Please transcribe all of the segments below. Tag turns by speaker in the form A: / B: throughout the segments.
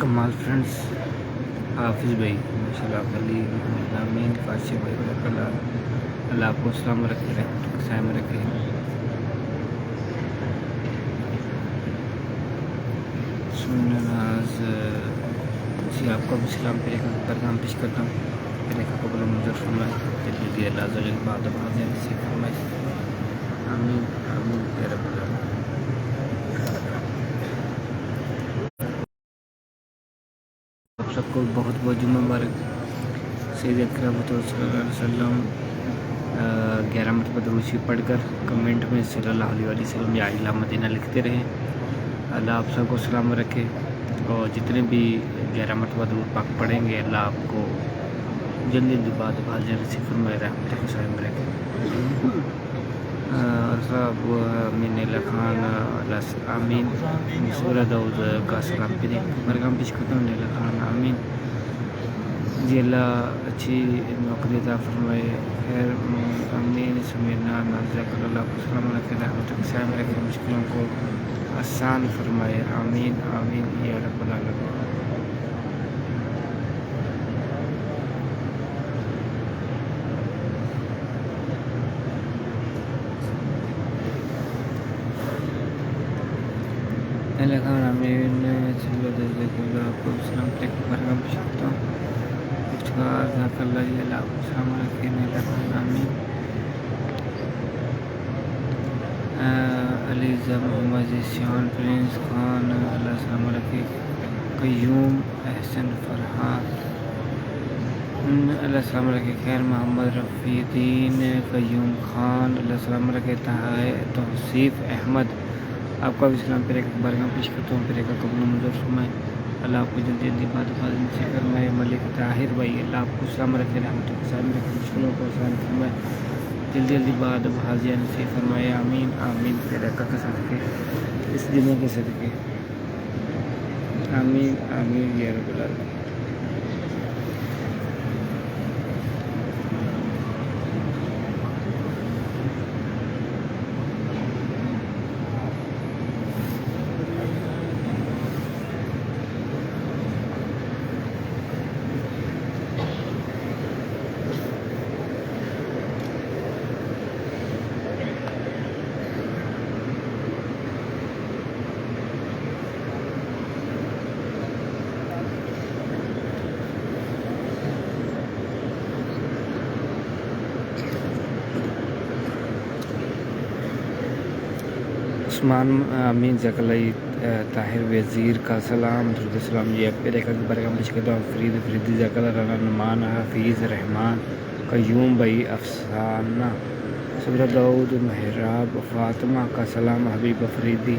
A: کمال friends حافظ بھائی ماشاء اللہ علی امین فارسی بھائی اللہ آپ کو السلام رکھے رحمت کے سائے میں رکھے ناز جی آپ کو بھی سلام پھر ایک پیغام پیش کرتا ہوں پھر ایک قبل منظر فرمائے جلدی اللہ عز و جل بعد بازی نصیب فرمائے آمین آمین یا رب العالمین۔ آپ سب کو بہت بہت جمعہ مبارک۔ سید اکرم صلی اللہ علیہ وسلم 11 مرتبہ درود شریف پڑھ کر کمنٹ میں صلی اللہ علیہ وسلم یا اہل مدینہ لکھتے رہیں۔ اللہ آپ سب کو سلام رکھے اور جتنے بھی 11 مرتبہ درود پاک پڑھیں گے اللہ آپ کو جلدی جلدی بعد بھاجی نصیب فرمائے رحمت کے سائے میں رکھے۔ صاحب امین اللہ خان آمین سورہ داؤد کا سلام پھر برگام پیش کرتا ہوں نیلہ خان آمین جی اللہ اچھی نوکری عطا فرمائے خیر امین سمیرنا نازیہ کر اللہ کو سلام رکھے رحمت کے سائے میں رکھے مشکلوں کو آسان فرمائے آمین آمین یا رب العالمین۔ اللہ خان آمین اللہ آپ کو سلام پہ برگام پیش کرتا ہوں ذاک اللہ جی اللہ آپ کو سلام رکھے اللہ خان آمین علیزہ محمد سیان پرنس خان اللہ سلام رکھے قیوم احسن فرحان اللہ سلام رکھے خیر محمد رفیع الدین قیوم خان اللہ سلام رکھے توصیف احمد آپ کا بھی سلام پھر ایک برگام پیش کرتا ہوں پھر ایک قبل منظر فرمائے اللہ آپ کو جلدی جلدی بات نصیب فرمائے ملک طاہر بھائی اللہ آپ کو سلام رکھے رحمت کے سائے میں رکھے مشکلوں کو آسان فرمائے جلدی جلدی بعد حاضیہ نصیب فرمائے آمین آمین پھر کے صدقے اس جمعے کے صدقے آمین آمین یا رب العالمین۔ عثمان امین زکلائی طاہر وزیر کا سلام درود السلام یہ پھر ایک برگام پیش کرتا ہوں فرید فریدی زکلا رانا نعمان حفیظ رحمان قیوم بھائی افسانہ صبر داؤد محراب فاطمہ کا سلام حبیب فریدی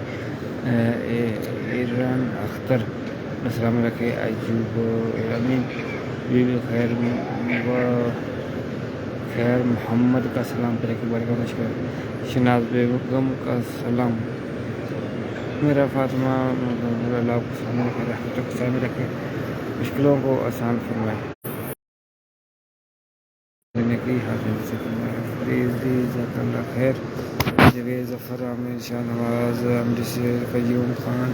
A: ایران اختر السلام رکھے ایوب امین بیوی خیر محمد کا سلام پھر ایک برگام پیش کرتا شناز بیگم کا سلام میرا فاطمہ اللہ کو سلام رکھے رحمت کے سائے میں رکھے مشکلوں کو آسان فرمائے کی حاضر سے فرمائے فریدی جزاک اللہ خیر جوید ظفر عامر شاہ نواز امر سے قیوم خان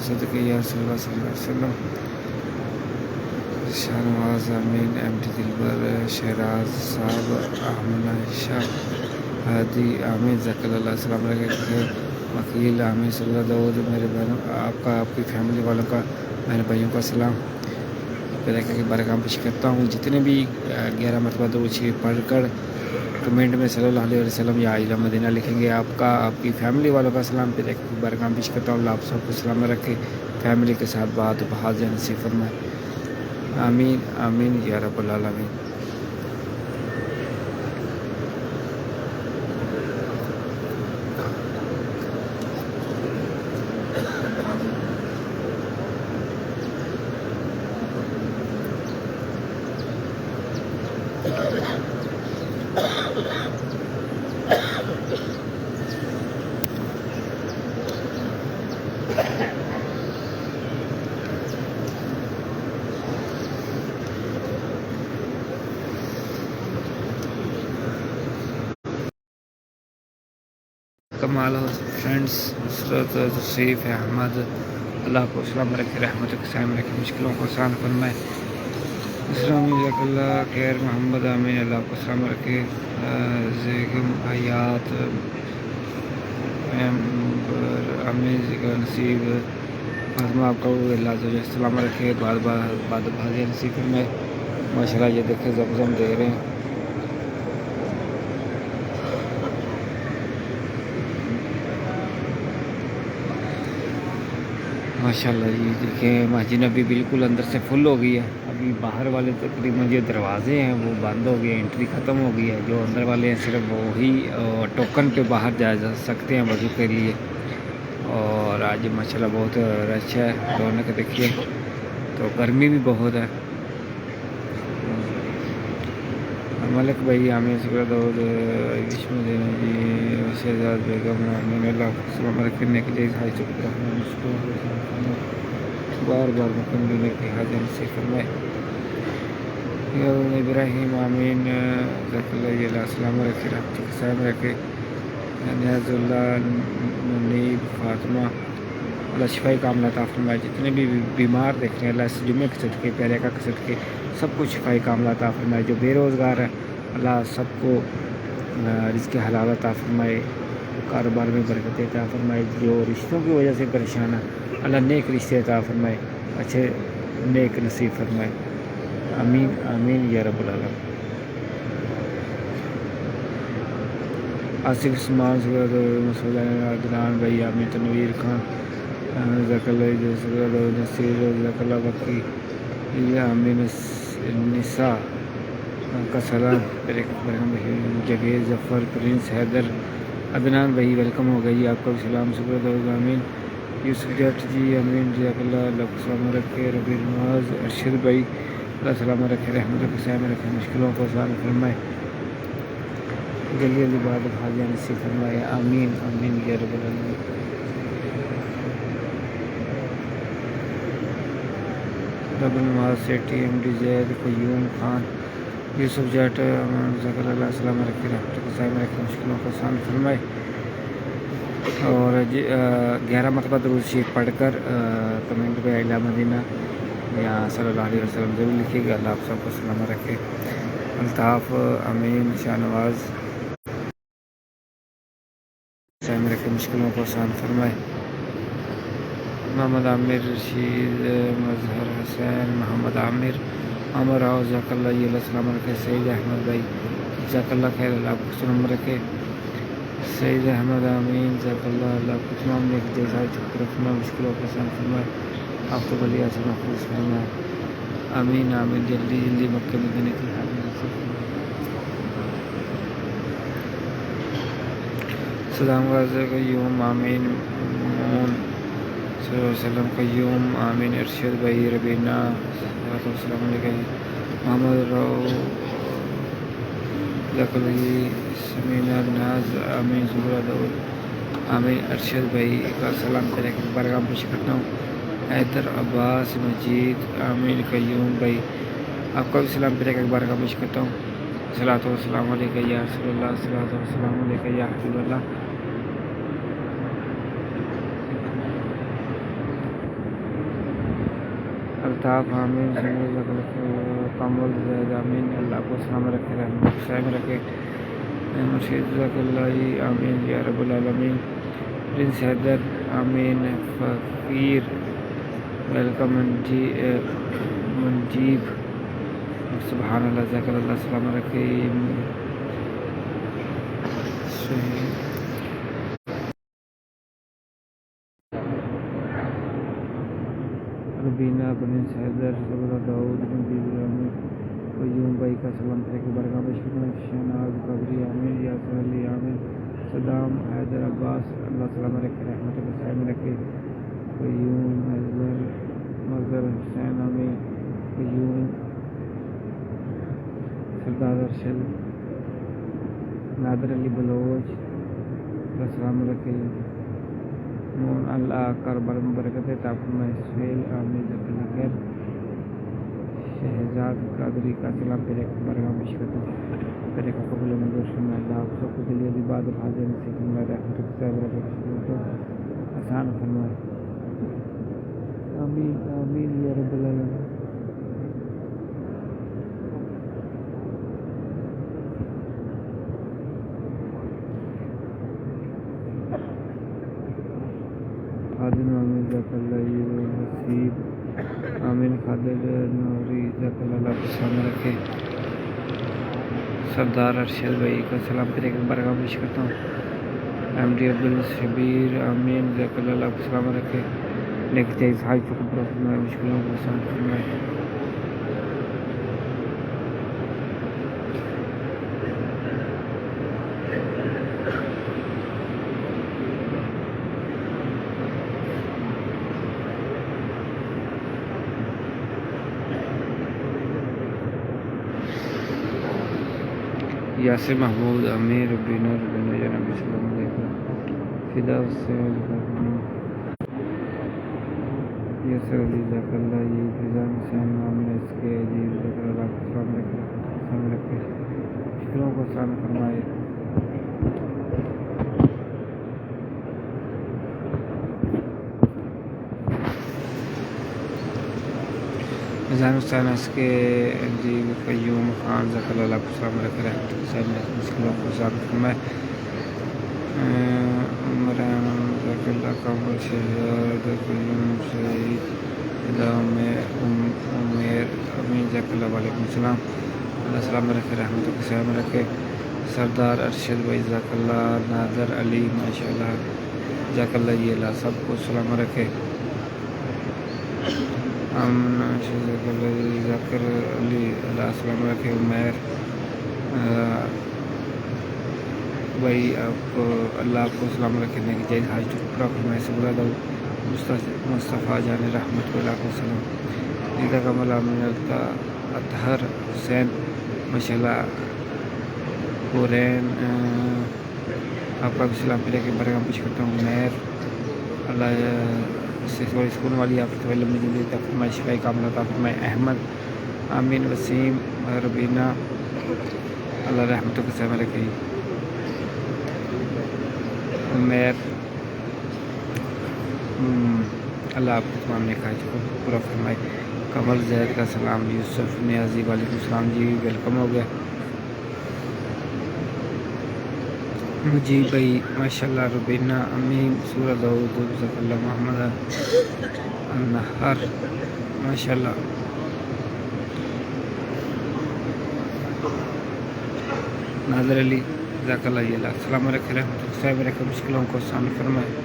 A: صدقی یا صلی اللہ علیہ وسلم شاہ نواز امین ایم ڈی دلبر شہراز صاحب احمد شاہ ہادی عامر ذکر اللہ السلام علیکم وکیل عامر صلی اللہ داؤد میرے بہنوں آپ کا آپ کی فیملی والوں کا میرے بھائیوں کا سلام پیدا کر کے برگام پیش کرتا ہوں جتنے بھی 11 مرتبہ درود شریف پڑھ کر کمنٹ میں صلی اللہ علیہ وسلم یا اہل مدینہ لکھیں گے آپ کا آپ کی فیملی والوں کا سلام پیدا کر کے برگام پیش کرتا ہوں اللہ آپ سب کو سلام رکھے فیملی کے ساتھ بات بحاضر نصیب فرمائے آمین آمین یا رب العالمین۔ کمال فرینڈس نصرت توصیف احمد اللہ کو سلام رکھے، رحمت کے قائم رکھے، مشکلوں کو آسان فرمائے۔ اسلامی جزاک اللہ خیر محمد امین، اللہ کو سلام رکھے۔ زیگم حیات امین ذکر نصیب فاطمہ، آپ کو اللہ تعالیٰ سلام رکھے، بعد بھاجی نصیب فرمائے۔ ماشاء اللہ یہ دیکھیں زمزم دے رہے ہیں۔ ماشاء اللہ جی دیکھیں مسجد نبی بالکل اندر سے فل ہو گئی ہے، ابھی باہر والے تقریباً جو دروازے ہیں وہ بند ہو گئے، انٹری ختم ہو گئی ہے، جو اندر والے ہیں صرف وہی ٹوکن پہ باہر جا سکتے ہیں وضو کے لیے۔ اور آج ماشاء اللہ بہت رش ہے، رونق دیکھیے، تو گرمی بھی بہت ہے۔ ملک بھائی عامر شکر دعود عشم دینا جی، شہزاد بیگم امین، اللہ سلام رکھنے کے لیے ہائی شکر بار بار مکم دینے کی حاضر نصیب فرمائے۔ ابراہیم امین ذکر اللہ السلام رکھے، رحمت کے قائم رکھے۔ نیاز اللہ منیب فاطمہ، اللہ شفائی کاملہ عطا فرمائے۔ جتنے بھی بیمار دیکھ رہے ہیں اللہ اس جمعے کے صدقے، پیارے آقا کے صدقے سب کو شفائی کاملہ عطا فرمائے۔ جو بے روزگار ہے اللہ سب کو رزق حلال عطا فرمائے، کاروبار میں برکت عطا فرمائے۔ جو رشتوں کی وجہ سے پریشان ہے اللہ نیک رشتے عطا فرمائے، اچھے نیک نصیب فرمائے، آمین آمین یا رب العالمین۔ آصف عثمان مسعود عدنان بھائی، آمین تنویر خان ذکر اللہ نصیر ذکر اللہ وقی، آمین نساء کا سلام، جگیز ظفر پرنس حیدر عدنان بھائی ویلکم ہو گئی، آپ کا بھی سلام شکر آمین۔ یوسف جٹ جی امین جزاک اللہ، اللہ کو سلام رکھے۔ ربی نواز ارشد بھائی اللہ سلام رکھے، رحمت کے قائم رکھے، مشکلوں کو آسان فرمائے، جلدی جلدی بعد حاجیاں نصیب فرمائے، آمین آمین یا رب العالمین۔ رب نواز سیٹھی ایم ڈی زید قیوم خان یوسف جٹ جزاک اللہ سلام رکھے، رحمت کے قائم رکھے، مشکلوں کو آسان فرمائے۔ اور 11 مرتبہ درود شریف پڑھ کر کمنٹ پہ اعلیٰ مدینہ یا صلی اللہ علیہ وسلم ضرور لکھیے گا، اللہ آپ سب کو سلامت رکھے۔ الطاف امین شاہ نواز قائم رکھے، مشکلوں کو آسان فرمائے۔ محمد عامر رشید مظہر حسین محمد عامر عمر راؤ جزاک اللہ یہ اللہ سلام رکھے۔ سعید احمد بھائی جزاک اللہ خیر، اللہ آپ کو سلام رکھے۔ سعید احمد امین جزاک اللہ، اللہ آپ کو تمام نیک جزا چک رکھنا، مشکلوں کو آسان فرمائے، آپ کو بلیا سے محفوظ فرمائے، آمین آمین۔ جلدی جلدی مکہ مدینے کی حاضر نصیب فرمائے۔ صدام غازی قیوم آمین، مون صلی اللہ علیہ وسلم قیوم آمین، ارشد بھائی ربینہ السلام علیکم، محمد راؤ جزاک اللہ، سمینہ ناز آمین، زبرہ دعود آمین، ارشد بھائی کا سلام کرے کہ برگام پیش کرتا ہوں۔ حیدر عباس مجید آمین، قیوم بھائی آپ کا بھی سلام کرے کہ برگام پیش کرتا ہوں۔ صلاۃ و سلام علیکہ یا رسول اللہ، صلاۃ و سلام علیکہ یا حبیب اللہ۔ الطاف آمین کامل زید آمین، اللہ کو سلام رکھے، رحمت قائم رکھے، مرشد جزاک اللہ آمین یا رب العالمین۔ پرنس حیدر آمین، فقیر ویلکم، منجیب سبحان اللہ جزاک اللہ سلام رکھے۔ ربینہ پرنس حیدر زبرہ داؤد منجیب آمین، قیوم بھائی کا سلام کرے کہ برگام پیش کرنا، شہناز قدری آمین، یاسر علی آمین، صدام حیدر عباس اللہ سلام رکھے، رحمت کے قائم رکھے، قیوم مظہر حسین آمین، قیوم سردار ارشد نادر علی بلوچ اللہ سلام رکھے، مون اللہ کاروبار میں برکت عطا فرمائے، سہیل آمین جزاک اللہ خیر۔ شہزاد قادری کا سلام پیرے کا برگام پیش کرتا ہوں، پیرے کا قبول منظور فرمائے، اللہ آپ سب کو جلدی بعد حاضر نصیب فرمائے، رحمت کے قائم رکھے، مشکلوں کو آسان فرمائے۔ آمین آمین یا رب العالمین۔ خادم آمین جزاک اللہ نصیب آمین خادر نوری جزاک اللہ کو سلام رکھے۔ سردار ارشد بھائی کو سلام پھر ایک برگاہ پیش کرتا ہوں۔ ایم ڈی عبدالشبیر آمین جزاک اللہ کو سلام رکھے۔ نیک چیز ہائی چکن پر فرمائے، مشکلوں کو آسان فرمائے۔ یاسر محمود امیر ربینہ جناب السلام علیکم فدا حسین یاسر علی جزاک اللہ یہ فضان حسین عامر اس کے عزیز جزاک اللہ کو سلام رکھے، مشکلوں کو آسان فرمائے۔ فضان حسین اس کے عزیز قیوم خان جزاک اللہ کو سلام رکھے، رحمت حسین مشکلوں کو آسان فرمائے۔ عمران جزاک اللہ کامل شہزاد قیوم سعید میں عمیر امین جزاک اللہ وعلیکم السلام، اللہ سلام رکھے، رحمت حسین رکھے۔ سردار ارشد بھائی جزاک اللہ، ناظر علی ماشاء اللہ جزاک اللہ یہ اللہ سب کو سلام رکھے۔ امن جزاک اللہ ذاکر علی اللہ سلام رکھے۔ عمیر بھائی آپ کو اللہ آپ کو سلام رکھنے کی چاہیے، حاج ٹکڑا فرمائے۔ صبح داؤد مصطفیٰ جان رحمت اللہ کو سلام۔ نیتا کمل امین اطہر حسین ماشاء اللہ قرین آپ کا بھی سلام پھر کے برگاہ پیش کرتا ہوں۔ عمیر اللہ سے تھوڑی سکون والی آپ کو لمبی زندگی عطا فرمائے، شفاء کاملہ عطا فرمائے۔ احمد آمین وسیم ربینہ اللہ رحمتوں کے سامنے رکھے۔ عمیر اللہ آپ کو تمام نیک حاجت کو پورا فرمائے۔ کمل زید کا سلام۔ یوسف نیازی وعلیکم السلام جی ویلکم ہو گیا۔ مجیب بھائی ماشاء اللہ ربینہ امین سورہ داؤد جزاک اللہ۔ محمد النہر ماشاء اللہ۔ ناظر علی جزاک اللہ یہ اللہ السلام علیکم رحمۃ اللہ صاحب رکھے، مشکلوں کو آسان فرمائے۔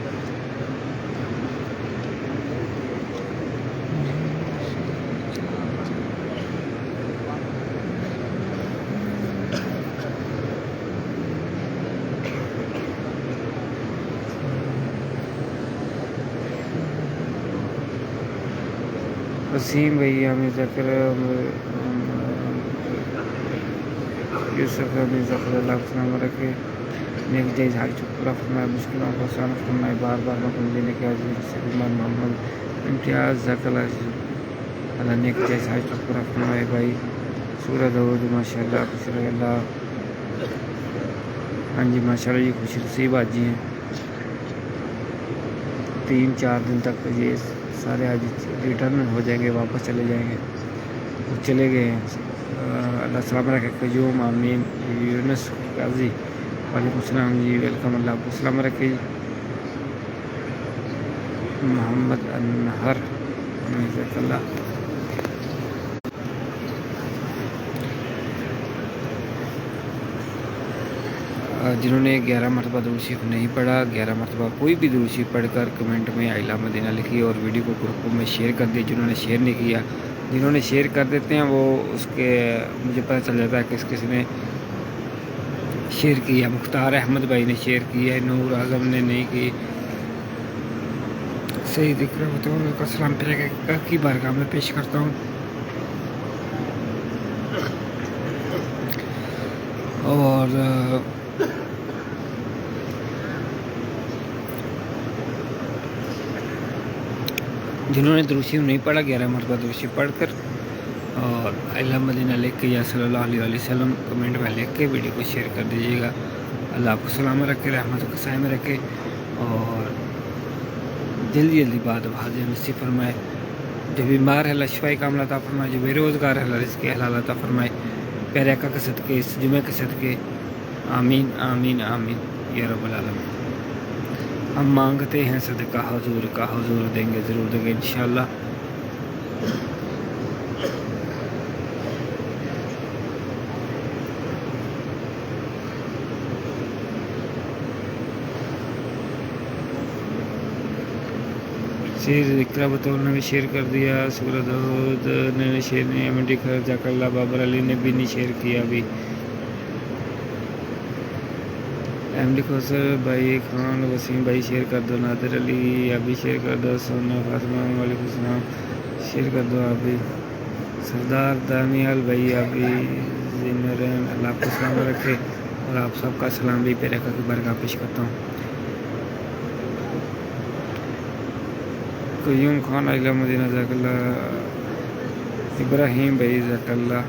A: وسیم بھائی ہمیں ذکر یوسف ہمیں ذکر اللہ کو سلام رکھے، نیک جائز حاج پورا فرمائے، مشکلوں کو آسان فرمائے، بار بار مقام دینے کے عزیز سلیمان محمد امتیاز ذکر اللہ نیک جائز حاج پورا فرمائے۔ بھائی سورہ داؤد ماشاء اللہ خوش رہے اللہ۔ ہاں جی ماشاء اللہ یہ خوش نصیب حاجی ہیں، 3-4 دن تک یہ سارے حاجی ریٹرن ہو جائیں گے، واپس چلے جائیں گے، چلے گئے ہیں۔ اللہ سلام رکھے۔ قیوم آمین یونس قاضی وعلیکم السلام جی ویلکم، اللہ آپ کو سلام رکھے۔ محمد النہر جزاک اللہ۔ جنہوں نے 11 مرتبہ درود شریف نہیں پڑھا، 11 مرتبہ کوئی بھی درود شریف پڑھ کر کمنٹ میں اعلیٰ مدینہ لکھی اور ویڈیو کو گروپوں میں شیئر کر دیں۔ جنہوں نے شیئر نہیں کیا، جنہوں نے شیئر کر دیتے ہیں وہ اس کے مجھے پتہ چل جاتا ہے کہ کس نے شیئر کیا۔ مختار احمد بھائی نے شیئر کی ہے، نور اعظم نے نہیں کی۔ صحیح ذکر بتاؤں کا سلام پھر کی بارگاہ میں پیش کرتا ہوں۔ اور جنہوں نے درود شریف نہیں پڑھا 11 مرتبہ درود شریف پڑھ کر اور اعلیٰ مدینہ لکھ کے یا صلی اللہ علیہ وسلم کمنٹ میں لکھ کے ویڈیو کو شیئر کر دیجیے گا۔ اللہ آپ کو سلامت رکھے، رحمتوں کے سائے میں رکھے اور جلدی بات حاضر نصیب فرمائے۔ جو بیمار ہے اللہ شفائی کاملہ عطا فرمائے، جو بے روزگار ہے اللہ رزق حلال عطا فرمائے، پیارے آقا کے صدقے، اس جمعے کے صدقے، آمین آمین آمین یا رب العالمین۔ ہم مانگتے ہیں صدقہ حضور کا، حضور دیں گے، ضرور دیں گے انشاءاللہ۔ شیر اقرا بطور نے بھی شیئر کر دیا، سورہ داؤد نے شیئر نہیں، احمدی خیر جزاک اللہ، بابر علی نے بھی نہیں شیئر کیا ابھی، احمدی کوثر بھائی، خان وسیم بھائی شیئر کر دو، نادر علی آپ بھی شیئر کر دو، سونا فاطمہ وعلیکم السلام شیئر کر دو آپ بھی، سردار دانیال بھائی آپ بھی، زینرین اللہ آپ کو سلام رکھے، اور آپ سب کا سلام بھی پیارے آقا کی بارگاہ پیش کرتا ہوں۔ قیوم خان علیہ مدینہ جزاک اللہ، ابراہیم بھائی جزاک اللہ،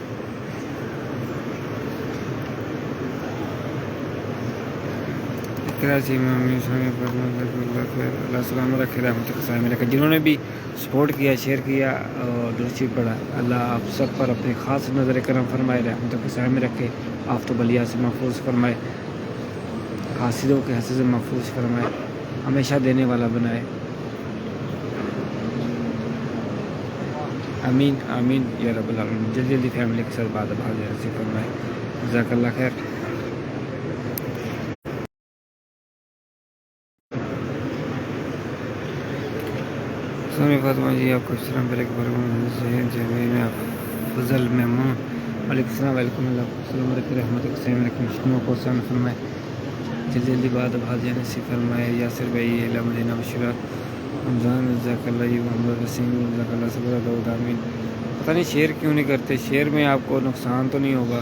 A: کراچی میں اللہ السلام رکھے، رحمت قائم رکھے، جنہوں نے بھی سپورٹ کیا، شیئر کیا اور درود پڑھا، اللہ آپ سب پر اپنے خاص نظر کرم فرمائے، رحمت قائم رکھے، آفتاب بلیات سے محفوظ فرمائے، حاسدوں کے حسد سے محفوظ فرمائے، ہمیشہ دینے والا بنائے، آمین آمین یا رب العالمین۔ جلدی جلدی فیملی کے ساتھ بعد سے فرمائے، جزاک اللہ خیر۔ سونی فاطمہ جی آپ کو السلام علیکم، فضل محمود وعلیکم السلام، وعلیکم اللہ السلام علیکم، رحمت قائم رکھے، مشکلوں کو آسان فرمائے، جلدی جلدی بعد بھاجی نصیب فرمائے، یاسر بھائی اللہ مدینہ بشرا، رمضان جزاک اللہ جی، محمد وسیم جزاک اللہ، صبر داؤد آمین۔ پتہ نہیں شیئر کیوں نہیں کرتے، شیئر میں آپ کو نقصان تو نہیں ہوگا،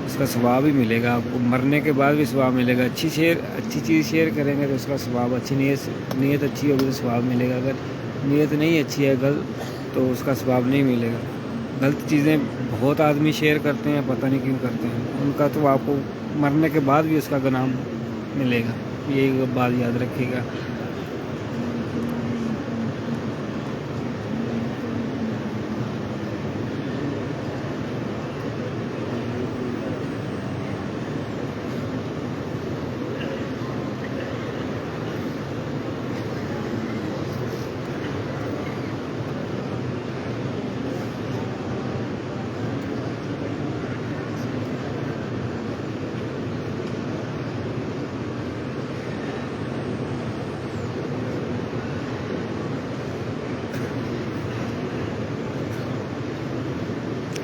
A: اس کا ثواب ہی ملے گا، آپ کو مرنے کے بعد بھی ثواب ملے گا، اچھی چیز شیئر کریں گے تو اس کا ثواب، اچھی نیت اچھی ہوگی تو ثواب ملے گا، اگر نیت نہیں اچھی ہے غلط تو اس کا ثواب نہیں ملے گا۔ غلط چیزیں بہت آدمی شیئر کرتے ہیں، پتہ نہیں کیوں کرتے ہیں، ان کا تو آپ کو مرنے کے بعد بھی اس کا گناہ ملے گا، یہ بات یاد رکھیے گا۔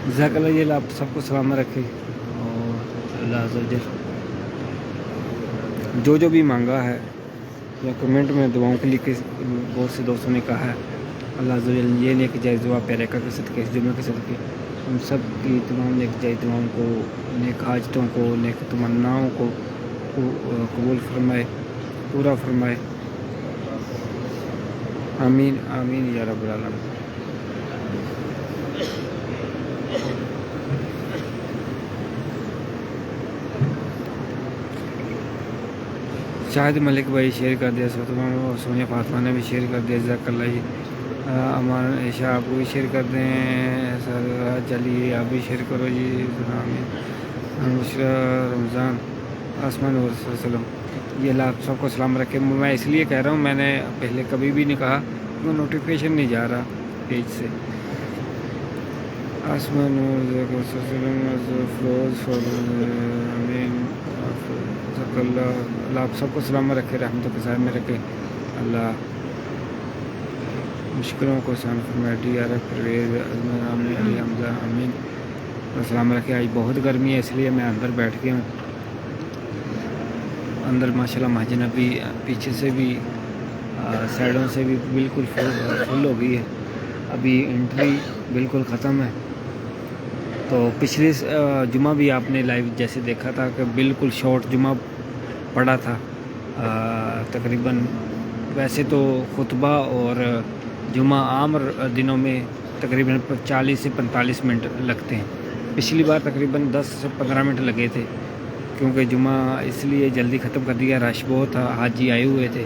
A: جزاک اللہ جی، آپ سب کو سلامت رکھے، اور اللہ عز و جل جو بھی مانگا ہے یا کمنٹ میں دعاؤں کے لیے بہت سے دوستوں نے کہا ہے، اللہ عز و جل یہ نیک جائز دعا پیارے آقا کے صدقے، اس جمعے کے صدقے ہم سب کی تمام نیک جائز دعاؤں کو، نیک حاجتوں کو، نیک تمناؤں کو قبول فرمائے، پورا فرمائے، آمین آمین یا رب العالمین۔ شاہد ملک بھائی شیئر کر دیا، سونیا فاطمہ نے بھی شیئر کر دیا، جزاک اللہ جی، امان عائشہ آپ کو بھی شیئر کر دیں، سر چلیے آپ بھی شیئر کرو جی، بشرا رمضان آسمان وسلم، یہ اللہ آپ سب کو سلام رکھے۔ میں اس لیے کہہ رہا ہوں، میں نے پہلے کبھی بھی نہیں کہا، وہ نوٹیفیکیشن نہیں جا رہا پیج سے، آسمان فروز اللہ آپ سب کو سلامت رکھے، رحمتوں کے سائے میں رکھے، اللہ مشکلوں کو آسان فرمائے، ڈی آر ایف پرویز علی حمزہ امین سلامت رکھے۔ آج بہت گرمی ہے اس لیے میں اندر بیٹھ گیا ہوں، اندر ماشاءاللہ مسجد نبی پیچھے سے بھی سائڈوں سے بھی بالکل فل ہو گئی ہے، ابھی انٹری بالکل ختم ہے۔ تو پچھلے جمعہ بھی آپ نے لائیو جیسے دیکھا تھا کہ بالکل شارٹ جمعہ پڑا تھا، تقریباً ویسے تو خطبہ اور جمعہ عام دنوں میں تقریباً 40 سے 45 منٹ لگتے ہیں، پچھلی بار تقریباً 10 سے 15 منٹ لگے تھے، کیونکہ جمعہ اس لیے جلدی ختم کر دیا، رش بہت تھا، حاجی آئے ہوئے تھے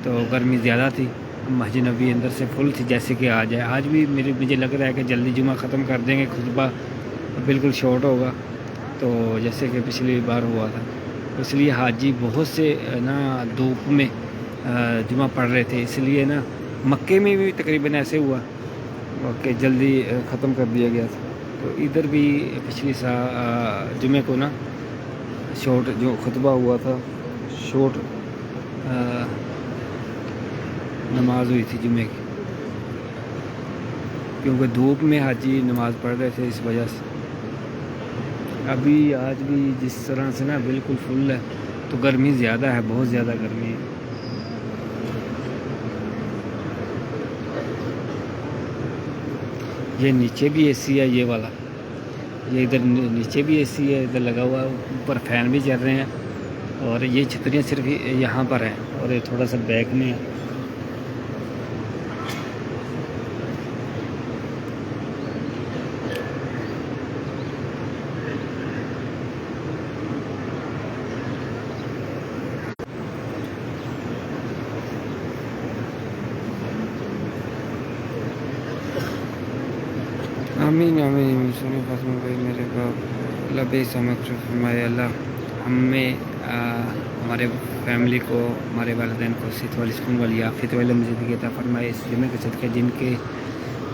A: تو گرمی زیادہ تھی، مسجد نبی اندر سے فل تھی جیسے کہ آج ہے. آج بھی مجھے لگ رہا ہے کہ جلدی جمعہ ختم کر دیں گے, خطبہ بالکل شارٹ ہوگا تو جیسے کہ پچھلی بار ہوا تھا. اس لیے حاجی بہت سے نا دھوپ میں جمعہ پڑھ رہے تھے, اس لیے نا مکے میں بھی تقریباً ایسے ہوا کہ جلدی ختم کر دیا گیا تھا. تو ادھر بھی پچھلی جمعے کو نا شارٹ جو خطبہ ہوا تھا, شارٹ نماز ہوئی تھی جمعے کی, کیونکہ دھوپ میں حاجی نماز پڑھ رہے تھے اس وجہ سے. ابھی آج بھی جس طرح سے نا بالکل فل ہے, تو گرمی زیادہ ہے, بہت زیادہ گرمی ہے. یہ نیچے بھی اے سی ہے, یہ والا, یہ ادھر نیچے بھی اے سی ہے, ادھر لگا ہوا ہے, اوپر فین بھی چل رہے ہیں, اور یہ چھتریاں صرف یہاں پر ہیں اور یہ تھوڑا سا بیک میں ہے. آمین آمین. سنو فاطمہ بھائی میرے کو اللہ بے سمجھ فرمائے, اللہ ہمیں ہمارے فیملی کو, ہمارے والدین کو صحت والی سکون والی عافیت والی زندگی عطا فرمائے. اس جمعے کے صدقے جن کے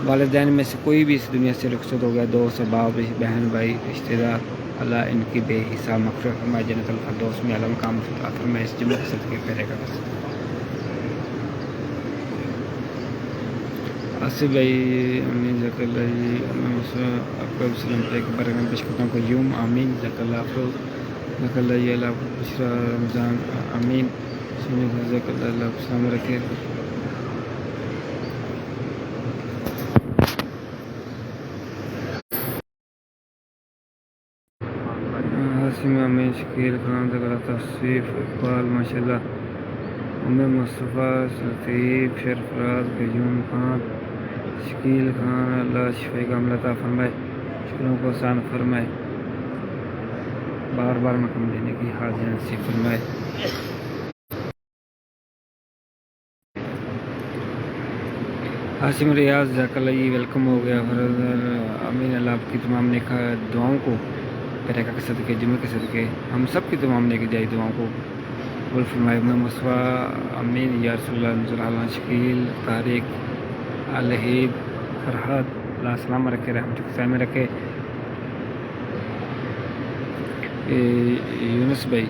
A: والدین میں سے کوئی بھی اس دنیا سے رخصت ہو گیا, دوست احباب بہن بھائی رشتہ دار, اللہ ان کی بے حساب مغفرت فرمائے, جنت الفردوس میں اعلیٰ مقام عطا فرمائے. اس جمعے کے صدقے پہلے کا آصف بھائی امین جزاک اللہ جی, آپ کو السلام علیکم برکم پیش کرتا ہوں کو یوم آمین جزاک اللہ افروز جزاک اللہ جی, اللہ بشرا رمضان آمین جزاک اللہ, اللہ آپ السلام رکھے. حاسم امین شکیل خان جزاک اللہ, تصویف اقبال ماشاء اللہ, مصطفیٰ لطیف شرفراز قیوم خان شکیل خان, اللہ شفیع کامل عطا فرمائے, مشکلوں کو آسان فرمائے, بار بار مقام دینے کی حاضر نصیب فرمائے. حاسم ریاض جزاک اللہ جی ویلکم ہو گیا. امین, اللہ آپ کی تمام نیک دعاؤں کو برکت کے صدقے, جمعے کے صدقے, ہم سب کی تمام نیک جائے دعاؤں کو قبول فرمائے. مصطفیٰ امین یا رسول اللہ علیہ شکیل طارق الہید فرحت, اللہ السلام رکھے, رحمت کے میں رکھے. یونس بھائی,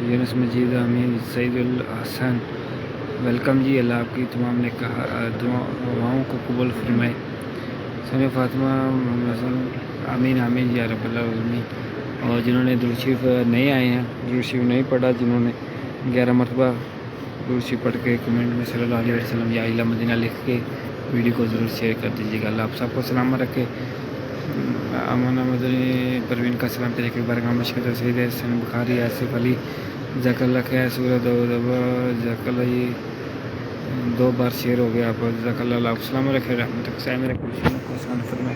A: یونس مجید امین, سعید الحسن ویلکم جی, اللہ آپ کی تمام نے دعاؤں کو قبول فرمائے. سنو فاطمہ امین آمین یا رب العالمین. اور جنہوں نے درود شریف نہیں آئے ہیں, درود شریف نہیں پڑھا, جنہوں نے 11 مرتبہ درود شریف پڑھ کے کمنٹ میں صلی اللہ علیہ وسلم یا اعلیٰ مدینہ لکھ کے ویڈیو کو ضرور شیئر کر دیجیے گا. اللہ آپ سب کو سلامت رکھے. امانہ مدنی پروین کا سلام پیش کے برگام مشکل سید حسن بخاری آصف علی جزاک اللہ خیر. سورہ جزاک اللہ یہ 2 بار شیئر ہو گیا آپ, جزاک اللہ, اللہ آپ السلام رکھے, رحمت کے میرے کرسیوں کو آسان فرمائے.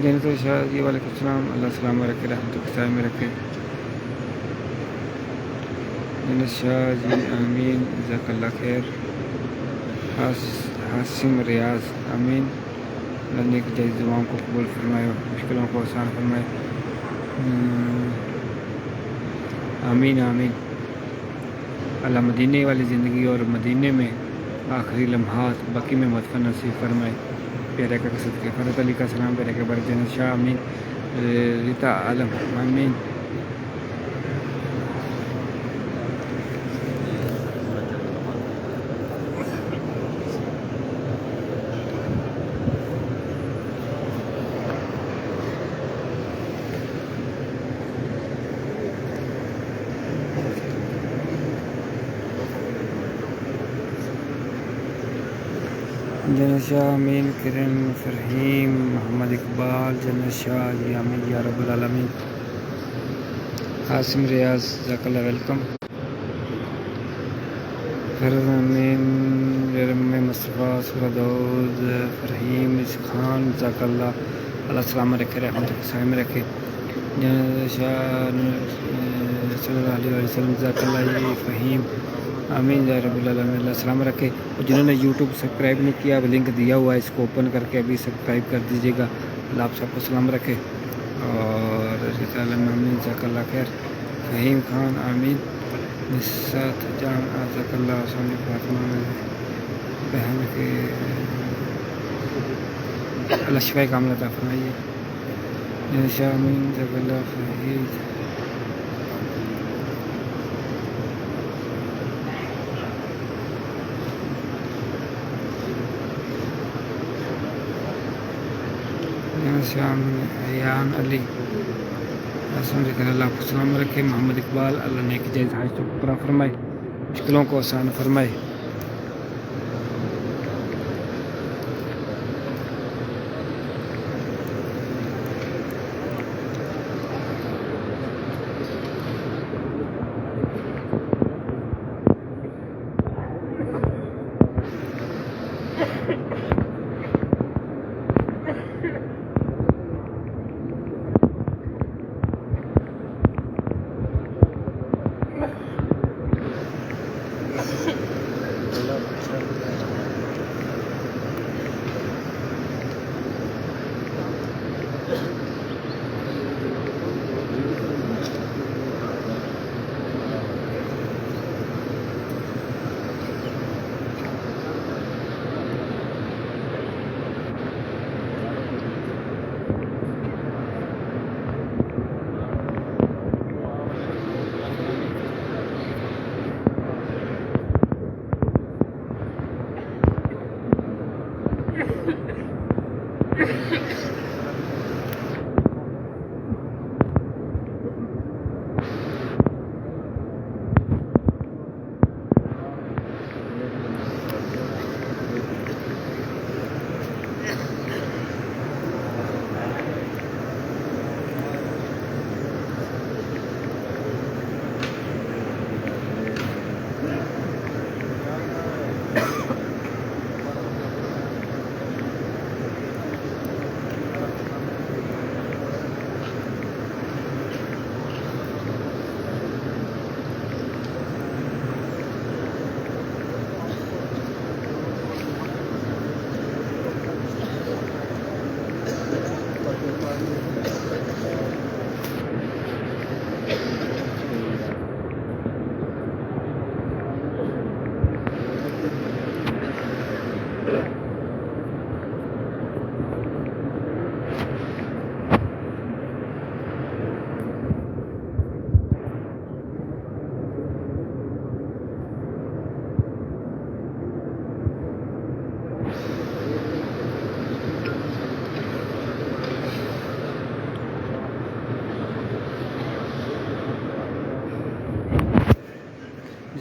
A: جنت شاہ جی وعلیکم السلام, اللہ السلام رکھے, رحمت کے میں رکھے. جنت شاہ جی آمین جزاک اللہ خیر. حاسم ریاض آمین, اللہ نیک جائز دعاؤں کو قبول فرمائے, مشکلوں کو آسان فرمائے. آمین آمین. اللہ مدینے والی زندگی اور مدینے میں آخری لمحات باقی میں مدفن نصیب فرمائے. پیارے کا صدقے فرحت علی کا سلام پیارے کے بر جنت شاہ امین, ریتا عالم آمین. جنت شاہ امین, کرن فرحیم, محمد اقبال, جنت شاہ جی امین یا رب العالمین. حاسم ریاض جزاک اللہ ویلکم. فرض امین, مصطفیٰ سردود فرحیم خان جزاک اللہ, اللہ السلام رکھے, رحمت کے میں رکھے. جنت شاہ صلی اللہ علیہ وسلم جزاک اللہ فہیم آمین یا رب العالمین. اللہ سلام رکھے. اور جنہوں نے یوٹیوب سبسکرائب نہیں کیا، اب لنک دیا ہوا ہے، اس کو اوپن کر کے ابھی سبسکرائب کر دیجیے گا. اللہ آپ سب کو سلام رکھے. اور آمین جزاک اللہ خیر. فہیم خان آمین. نسات جان جزاک اللہ. سونی فاطمہ بہن کے اللہ شفاء کاملہ عطا فرمائیے. آمین جزاک اللہ. فرحید ایان علی اللہ کو سلام رکھے. محمد اقبال اللہ نیک جائز حاجتوں کو پورا فرمائے، مشکلوں کو آسان فرمائے.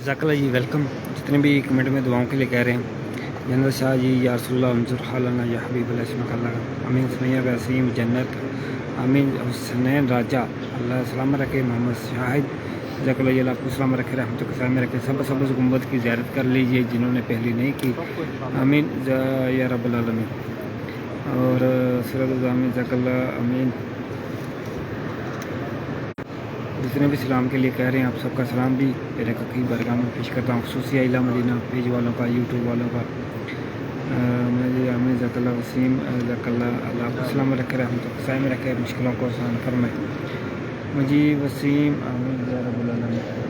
A: جزاک اللہ جی. ویلکم. جتنے بھی کمنٹ میں دعاؤں کے لیے کہہ رہے ہیں، جنرل شاہ جی، یا رسول اللہ انظر حالنا یا حبیب اللہ اسمک اللہ. امین سمیہ وسیم جنت. امین حسنین راجہ اللہ سلام رکھے. محمد شاہد جزاک اللہ. اللہ آپ کو سلام رکھے، رحمتہ کے سلام رکھے. سب گنبد کی زیارت کر لیجیے جنہوں نے پہلی نہیں کی. امین یا رب العالمین. اور سرد الزامین جزاک اللہ. امین. جتنے بھی سلام کے لیے کہہ رہے ہیں، آپ سب کا سلام بھی میرے کی برگاہ میں پیش کرتا ہوں، خصوصی عائلہ مدینہ پیج والوں کا، یوٹیوب والوں کا. مجھے امین جزاک اللہ. وسیم جزاک اللہ. اللہ آپ کو سلام رکھے، رحمتہ کے سائے میں رکھے، مشکلوں کو آسان فرمائے. مجھے وسیم امین یا رب العالمین.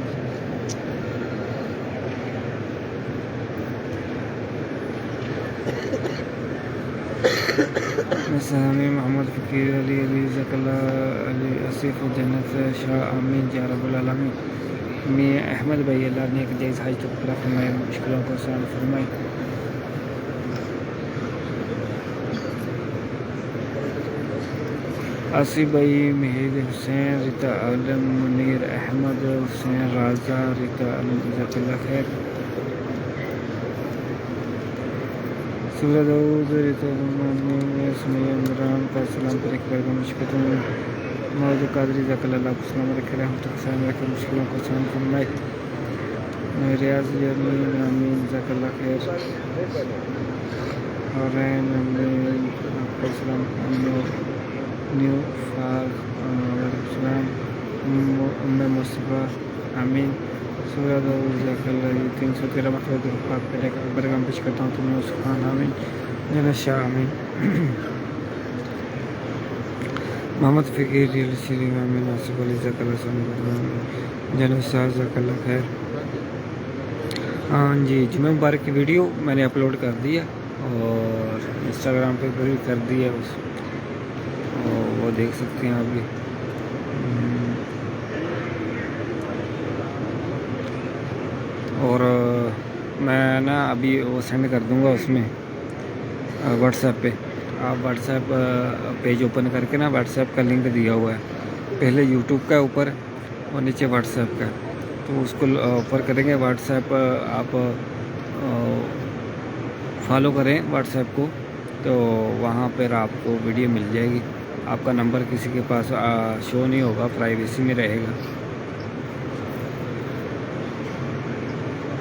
A: سامی محمد فقیر علی جزاک اللہ. علی آصف جنت شاہ امین یا رب العالمین. میاں احمد بھائی اللہ نے ایک جائز حاجتوں کو پورا فرمائے، مشکلوں کو آسان فرمائے. آصف بھائی، مہید حسین، ریتا عالم، منیر احمد، حسین رازہ، ریتا عالم جزاک اللہ خیر. سورہ داؤد، ریتا سمیہ عمران کا سلام پر ایک بار مشکلوں موجود قادری جزاک اللہ. اللہ کو سلام رکھے، رحمتہ کے سائے میں رکھے، مشکلوں کو آسان فرمائے. ریاض یمین امین جزاک اللہ خیر. حرین امین آپ کو سلام. نیو فاغ السلام. ام مصطفیٰ امین سورہ جزاک اللہ جی 313 مرتبہ درود پاک پڑھ کر برگم پیش کرتا ہوں تمہیں سبحان آمین جنت شاہ آمین محمد فقیر ریل شریف آمین آصف علی جزاک اللہ سلام جنت شاہ جزاک اللہ خیر. ہاں جی جمعہ مبارک کی ویڈیو میں نے اپلوڈ کر دی ہے اور انسٹاگرام پہ بھی کر دی ہے وہ دیکھ سکتے ہیں آپ بھی. اور میں نا ابھی وہ سینڈ کر دوں گا اس میں واٹس ایپ پہ. آپ واٹس ایپ پیج اوپن کر کے نا واٹس ایپ کا لنک دیا ہوا ہے, پہلے یوٹیوب کا اوپر اور نیچے واٹس ایپ کا, تو اس کو اوپر کریں گے واٹس ایپ آپ فالو کریں واٹس ایپ کو, تو وہاں پر آپ کو ویڈیو مل جائے گی. آپ کا نمبر کسی کے پاس شو نہیں ہوگا, پرائیویسی میں رہے گا.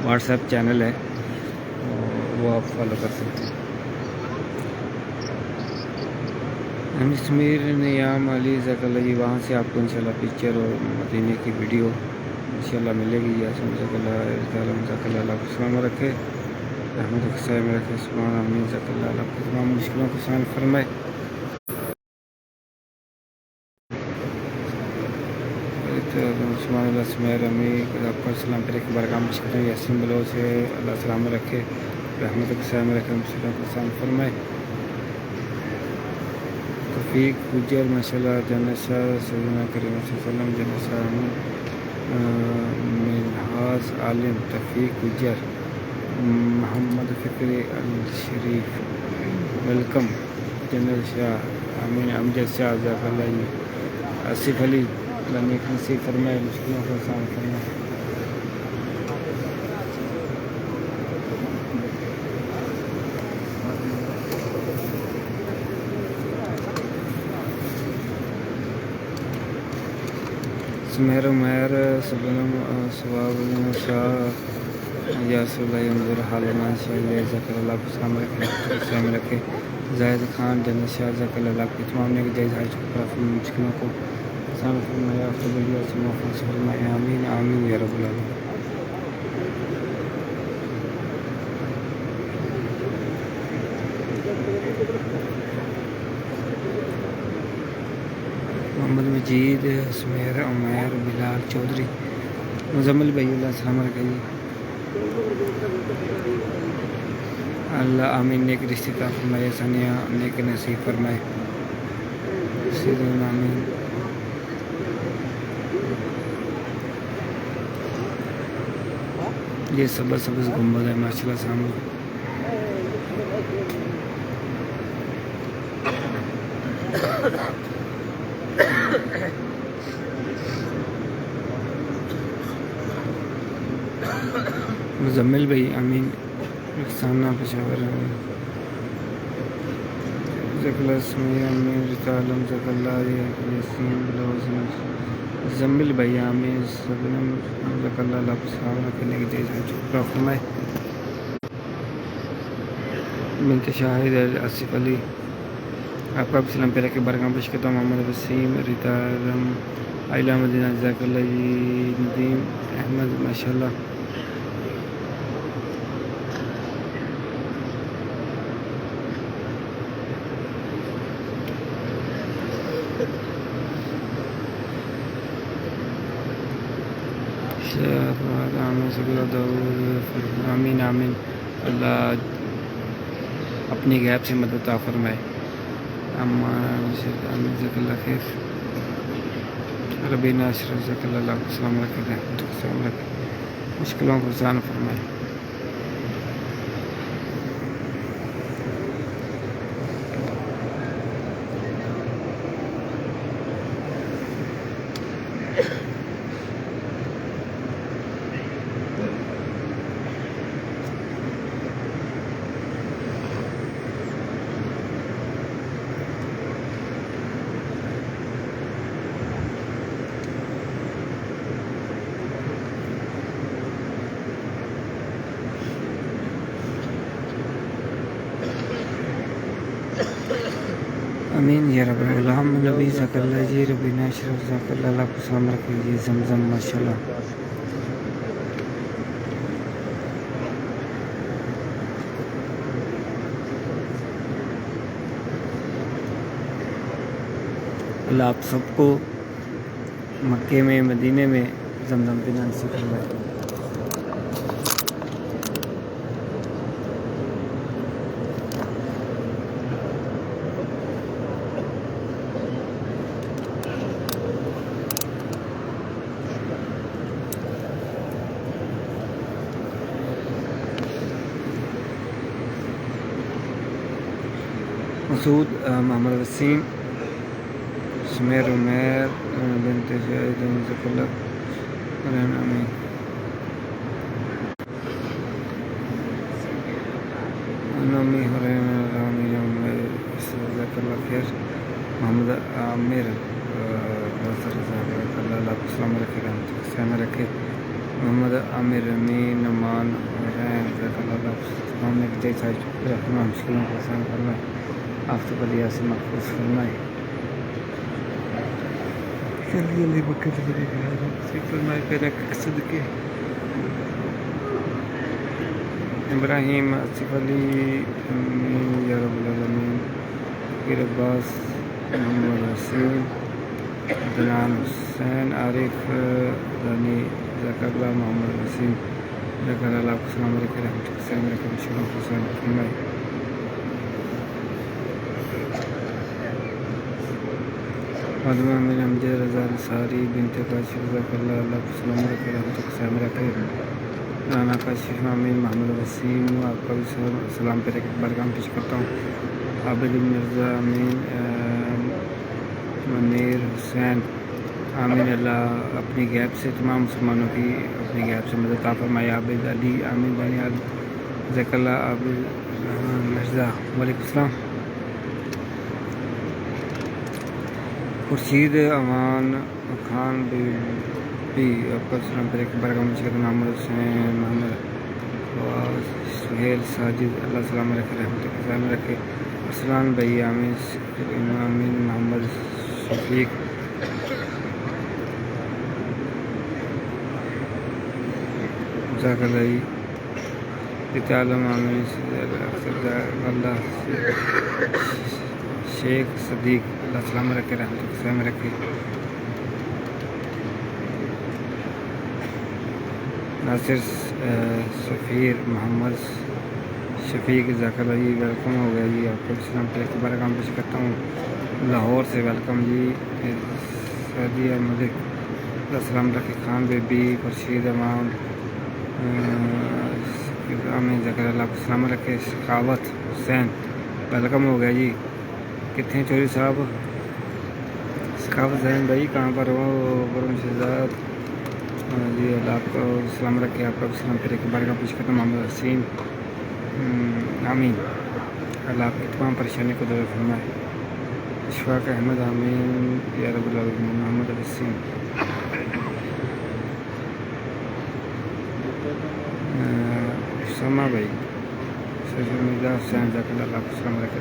A: واٹس ایپ چینل ہے وہ آپ فالو کر سکتے ہیں. اسمیر نیام علی جزاک اللہ جی, وہاں سے آپ کو انشاءاللہ پکچر اور مدینے کی ویڈیو انشاءاللہ ملے گی. یاسین جزاک اللہ اللہ کو سلام رکھے, رحمت خسائے میں رکھے, سبحان آمین جزاک اللہ اللہ کو تمام مشکلوں کو آسان فرمائے. سبحان اللہ سمیر امی آپ کو سلام پر ایک بار کام کرتے ہیں. یاسین بلو سے اللہ سلام رکھے, رحمت خسائے میں رکھے, مشکلوں کو آسان فرمائے. توفیق گجر ماشاء اللہ جنت شاہ سیدنا کریم صلی اللہ علیہ وسلم جنت شاہ منہاز عالم توفیق گجر محمد فکری الشریف ویلکم جنت شاہ امین امجد شاہ جزاک اللہ جی. آصف علی نیک نصیب فرمائے, مشکلوں کو آسان فرمائے. سمیر عمیر سبنم ثواب شاہ یاسر اللہ انظر حالنا شاہ جزاک اللہ کو سلام رکھے رکھے. زاہد خان جنت شاہ جزاک اللہ کو تمام نے جائز حاج کو مشکلوں کو آسان فرمائے. افضلیہ سے محفوظ فرمائے. آمین آمین یا رب العالمین. محمد مجید سمیر عمیر بلال چودھری مزمل بھائی اللہ السلام علیکم. اللہ آمین نیک رشتے کا فرمائے, ثانیہ نیک نصیب فرمائے. سیدنا آمین. یہ سبز گنبد ہے ماشاء اللہ سامنے. مزمل بھائی امین رخسانہ پشاور جزاک اللہ سمیع امین رتالم جزاک اللہ یاسین بلوز مزمل بھائی امین سبنم جزاک اللہ اللہ کو سلام رکھنے کی جائز شکر فرمائے. بنت شاہد آصف علی آپ کا بھی سلام پہ رکھ کے برکام پیش کرتا ہوں. محمد وسیم رتالم عائلہ مدینہ جزاک اللہ جی. ندیم احمد ماشاء اللہ. آمین آمین. اللہ اپنی غیب سے مدد عطا فرمائے. جزاک اللہ خیر. ربینا اشرف جزاک اللہ کو سلام رکھے, مشکلوں کو آسان فرمائے. امین یا رب العالمین. نبی جزاک اللہ جی. ربینا اشرف جزاک اللہ کو سلام رکھے جی. زمزم ماشاء اللہ. اللہ آپ سب کو مکے میں مدینے میں زمزم پینا نصیب فرمائے۔ مسعود محمد وسیم، سمیر عمیر بنت شاہد جزاک اللہ خیر، آمین۔ نامی حرین رامی جزاک اللہ خیر، محمد عامر اللہ آپ کو سلام رکھے، رحمت سلام رکھے، محمد عامر امین نعمان حرین جزاک اللہ آپ کو سلام رکھے، رحمہ مشکلوں کو آسان فرمائے، آفتاب علیہ سے محفوظ فرمائے، جلدی جلدی بکے سے فرمائے، پیدا صدقے ابراہیم آصف علی امین یا رب العالمین، فقیر عباس محمد حسین عدنان حسین عارف دانی جزاک اللہ، محمد حسین جزاک اللہ آپ کو سلام علیکم رحمۃ اللہ علیکم شکر حسین فرمائے، فاطمہ امین امجد رضا انصاری بنت کاشف جزاک اللہ آپ کو سلام علیکم رحمۃ اللہ رکھے، رانا کاشف امین محمد وسیم آپ کا بھی سلام پہ رکھ برگام پیش کرتا ہوں، عابد مرزا امین منیر حسین آمین، اللہ اپنی غیب سے تمام مسلمانوں کی اپنی غیب سے مدد عطا فرمائے، عابد علی آمین بنیاد جزاک اللہ، عابد مرزا وعلیکم السلام، خورشید امان خان بھی آپ کا سلام پر ایک برگام پیش کرتا ہوں، محمد حسین محمد فواز سہیل ساجد اللہ سلام رکھے، رحمت السلام رکھے، ارسلان بھائی آمین، آمین، محمد شفیق جزاک اللہ، عالم آمین، اللہ شیخ صدیق اللہ سلام رکھے، رحمت السلام رکھے، ناصر سفیر محمد شفیق جزاک اللہ جی ویلکم ہو گیا جی، آپ کو اسلام پہ دوبارہ کام پیش کرتا ہوں، لاہور سے ویلکم جی، سعدیہ ملک اللہ سلام رکھے، خان بی بی خورشید امان آمین جزاک اللہ آپ کو سلام رکھے، سخاوت حسین ویلکم ہو گیا جی، کتنے چوری صاحب سخاوت حسین بھائی کہاں پر ہو، برم شہزاد جی اللہ آپ کو سلام رکھے، آپ کا سلام پھر ایک بار کا پیش کرتا ہوں، محمد حسین آمین، اللہ آپ کی تمام پریشانی کو دور فرمائے، اشفاق احمد آمین یا رب العالمین، محمد حسین اسامہ بھائی سید مرزا حسین جزاک اللہ آپ کو سلام رکھے،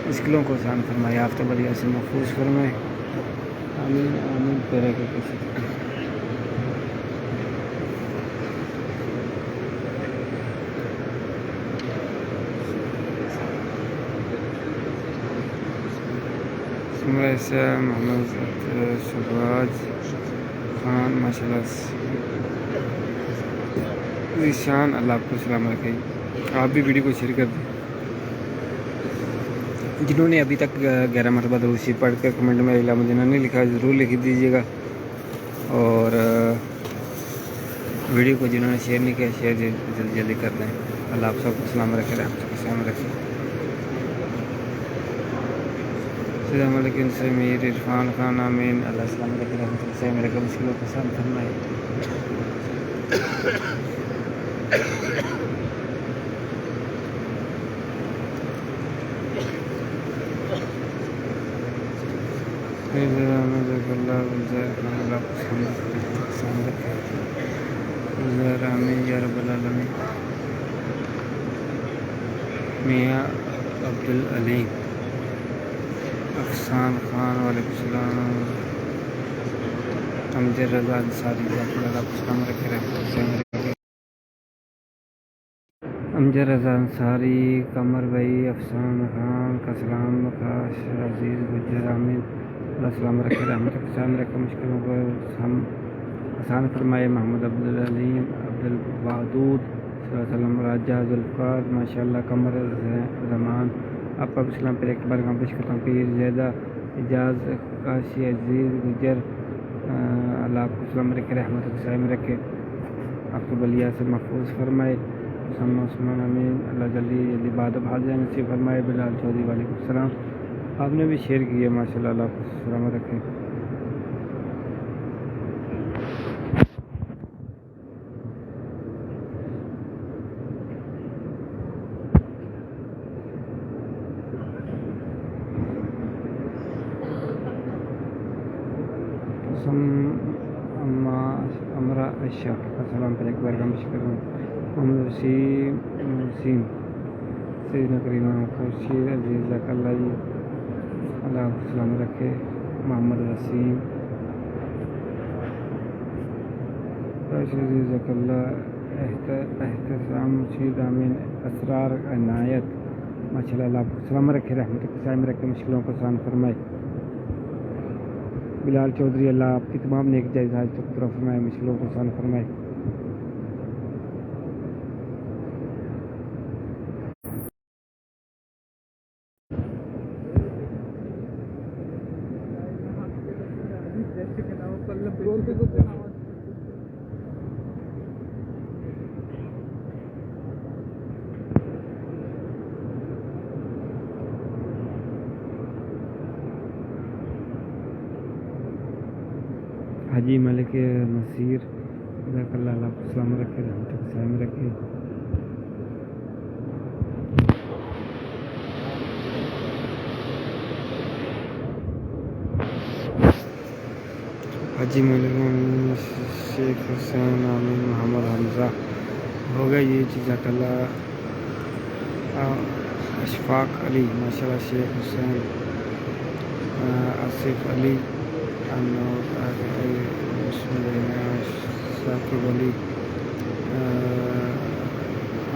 A: مشکلوں کو آسان فرمائے، آفتاب علیہ سے محفوظ فرمائے، آمین آمین پیرے کے کچھ ایسا محمد شہباز خان ماشاء اللہ ذیشان اللہ آپ کو سلام رکھے، آپ بھی ویڈیو کو شیئر کر دیں، جنہوں نے ابھی تک 11 مرتبہ درود شریف پڑھ کر کمنٹ میں اعلان مدینہ نہیں لکھا ضرور لکھ دیجیے گا، اور ویڈیو کو جنہوں نے شیئر نہیں کیا شیئر جلدی جلدی کر دیں، اللہ آپ سب کو سلام رکھے، رحمت کو سلام رکھے، السلام علیکم سمیر عرفان خان آمین، اللہ سلام علیکم رحمت اللہ سے میرے کو مشکلوں کو آسان فرمائے، آمین یا رب العالمین، میاں عبدالعلیم افسان خان وعلیکم السلام، امجد رضا انصاری اللہ آپ کو سلام رکھے، رحمت اللہ امجد رضا انصاری، قمر بھائی، افسان خان، کسلام خاص، عزیز گجر، عامر اللہ سلام رکھے، رحمت کے سامنے رکھے، مشکلوں کو ہم آسان فرمائے، محمد عبدالعلیم، عبدالودود صلی اللہ علیہ وسلم، راجہ ذوالفقار، ماشاء اللہ، قمر زمان، آپ کا اسلام پر ایک بار پیش کرتا ہوں، پیر زیدہ، اعجاز کاشی، عزیز گجر، اللہ آپ کو اسلام رکھے، رحمت کے سامنے رکھے، آپ کو بلیا سے محفوظ فرمائے، عثمان امین، اللہ جلدی جلدی بعد اب حاضر نصیب فرمائے، بلال چودھری، وعلیکم السلام، آپ نے بھی شیئر کیا، ماشاء اللہ، اللہ آپ کو سلامت رکھے۔ امرا عائشہ، السلام پر ایک بار کا مشکل ہوں، محمد وسیم، سیدنا کریمہ خورشید، عزیز ذاک اللہ جی، اللہ آپ کو سلام رکھے، محمد وسیم، عزیز ذاک اللہ، احتسام مشید، امین، اسرار عنایت، ماشاء اللہ، اللہ آپ کو سلام رکھے، رحمت کے سامنے رکھے، مشکلوں کو آسان فرمائے، بلال چودھری، اللہ آپ کی تمام نیک جائز حاجتوں کو پورا فرمائے، مشکلوں کو آسان فرمائے۔ حاجی ملک نصیر، جزاک اللہ، اللہ آپ کو سلام رکھے، رحمت کے سامنے رکھے، حاجی ملک، شیخ حسین، آمین، محمد حمزہ، ہو گیا یہ، جزاک اللہ، اشفاق علی، ماشاء اللہ، شیخ حسین، آصف علی، ثاقب علی،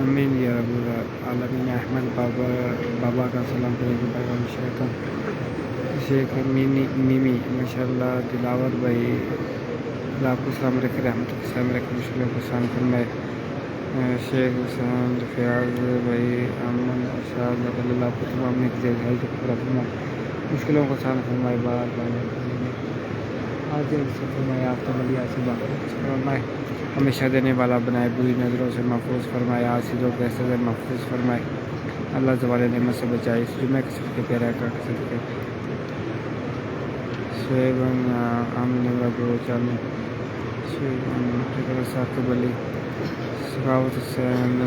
A: امین یا رب العالمین، احمد بابا کا سلام علیکم، پیغام شیخ میمی، ماشاء اللہ، دلاور بھائی، اللہ آپ کو سلام رکھے، رحمت کے سامنے رکھے، مشکلوں کو آسان فرمائے، شیخ حسین فیاض بھائی، امن ارشاد، اللہ آپ کو تمام نیک جائز حاجتوں کو پورا فرمائے، مشکلوں کو آسان فرمائے، بار بار آج فرمائے، آپ کو بلیا سے محفوظ فرمائے، ہمیشہ دینے والا بنائے، بری نظروں سے محفوظ فرمائے، حاسدوں کے حسد سے محفوظ فرمائے، اللہ زوال نعمت سے بچائے، اس جمعہ کے صدقے پیارا کا صدقے، شعیب عامر بلوچ، عامر ثاقب علی، سخاوت حسین،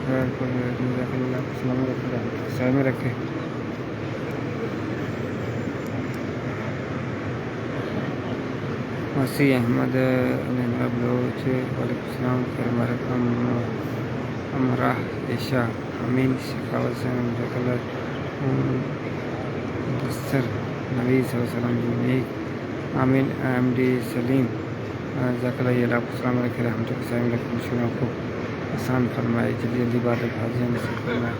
A: خیر کو اللہ کو سلامت رکھے، سائے رکھے، مسیح احمد بلوچ، وعلیکم السلام، امرا عائشہ، امین، سخاوت حسین، جزاک اللہ، مدثر نبی صلی اللہ علیہ وسلم، یونیک، آمین، ایم ڈی سلیم، جزاک اللہ، اللہ آپ کو سلام رکھے، رحمت کے سامنے رکھے، مشکلوں کو آسان فرمائے، جلدی جلدی بات حاضر نصیب فرمائے،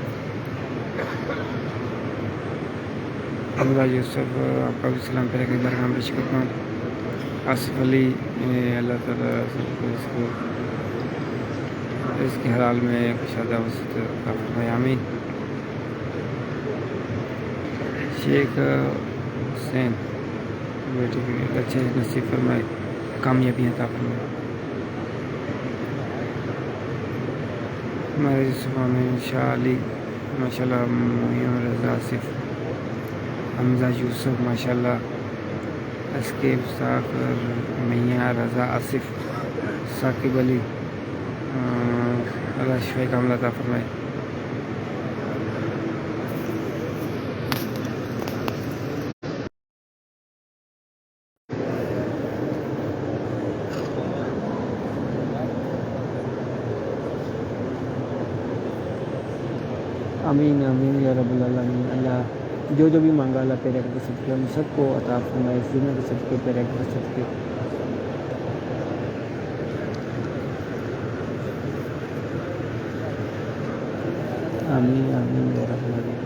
A: عبداللہ یوسف، آپ کا بھی سلام پہ ایک بار ہم پیش کرتا ہوں، آصف علی، اللہ تعالیٰ اس کے حلال میں کشادہ وسط فرمائے، آمین، شیخ حسین بیٹے کے اچھے نصیب فرمائے، کامیابی عطا فرمائے، ہمارے یوسف، آمین، شاہ علی، ماشاء اللہ، معین رضا آصف، حمزہ یوسف، ماشاء اللہ، اسکیپ ساکر، میاں رضا آصف، ثاقب علی، اللہ شفیع کامل عطا فرمائے، آمین آمین یا رب العالمین، اللہ جو بھی مانگا اللہ تیرے کے صدقے ہم سب کو عطا فرمائے، اس دنیا کے صدقے تیرے کے صدقے، آمین آمین یا رب العالمین۔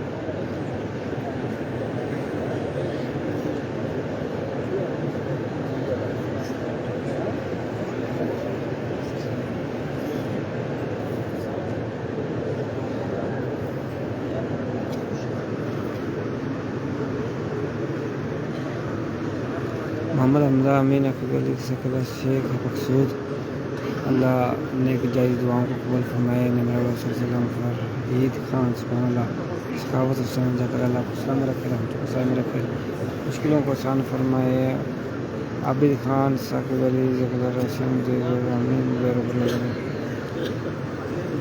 A: محمد حمزہ امین عقیق علی سکلہ شیخ مقصود، اللہ نیک جائز دعاؤں کو قبول فرمائے۔ نبی صلی اللہ علیہ وسلم عید خان سبحان اللہ سخاوت حسین ذکر اللہ کو سلام رکھے، رحمت کو سائم رکھے، مشکلوں کو آسان فرمائے۔ عابد خان ثاقب علی ذکر رسم امین یا رب العالمین۔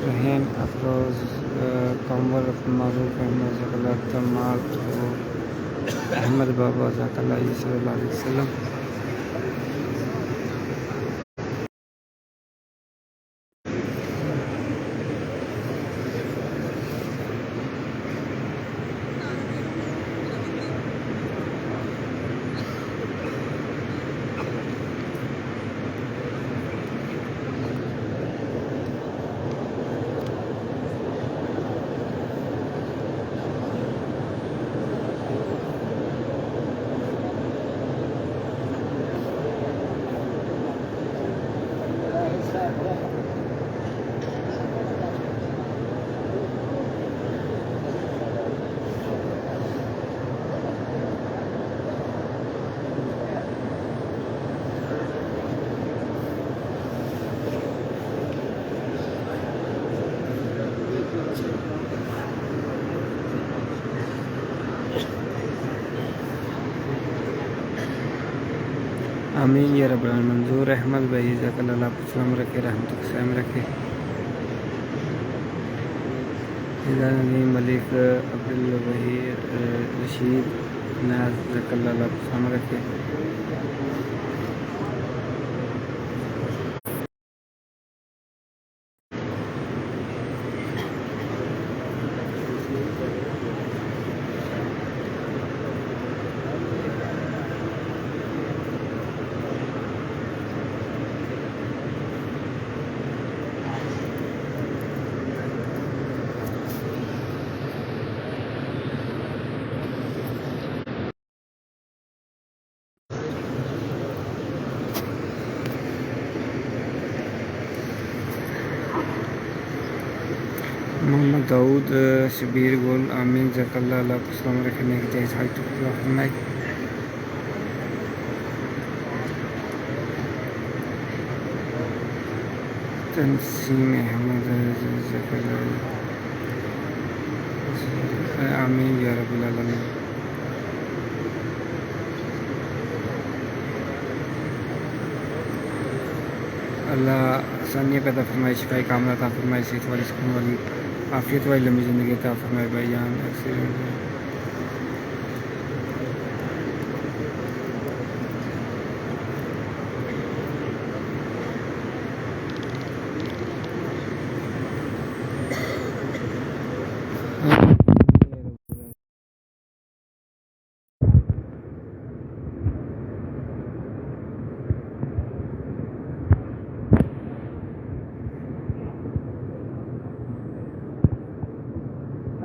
A: رحیم افروز قمر معروف احمد ذکر اللہ تمال احمد بابا ذکر اللہ صلی اللہ علیہ وسلم۔ آمین یا رب العالمین۔ منظور احمد بھائی ذکر اللہ کو سلام رکھے، رحمت کو سائم رکھے۔ علی ملک عبدالوہی رشید ناز ذکر اللہ کو سلام رکھے۔ محمد داؤد شبیر گل آمین ذکر اللہ کو سلام رکھنے کی جائز حاج تو فرمائے۔ تنسیم احمد ذکر اللہ آمین یا رب العالمین۔ اللہ آسانیاں پیدا فرمائے، شفاء کاملہ عطا فرمائے، صحت والی سکون والی عافیت والی لمبی زندگی عطا فرمائے۔ بھائی جان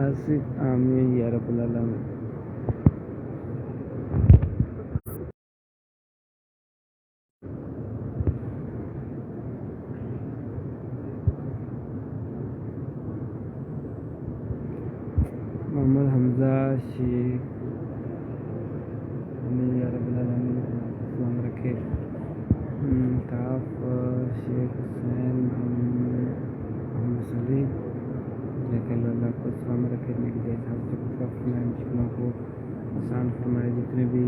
A: آصف آمین یا رب العالمین۔ محمد حمزہ شیخ آمین یا رب العالمین، سلام رکھے۔ طاف شیخ حسین محمد سلیم ذکر اللہ کو سلام رکھے، نیک جائز حاج کو فرمائے، مشکلوں کو آسان فرمائے۔ جتنے بھی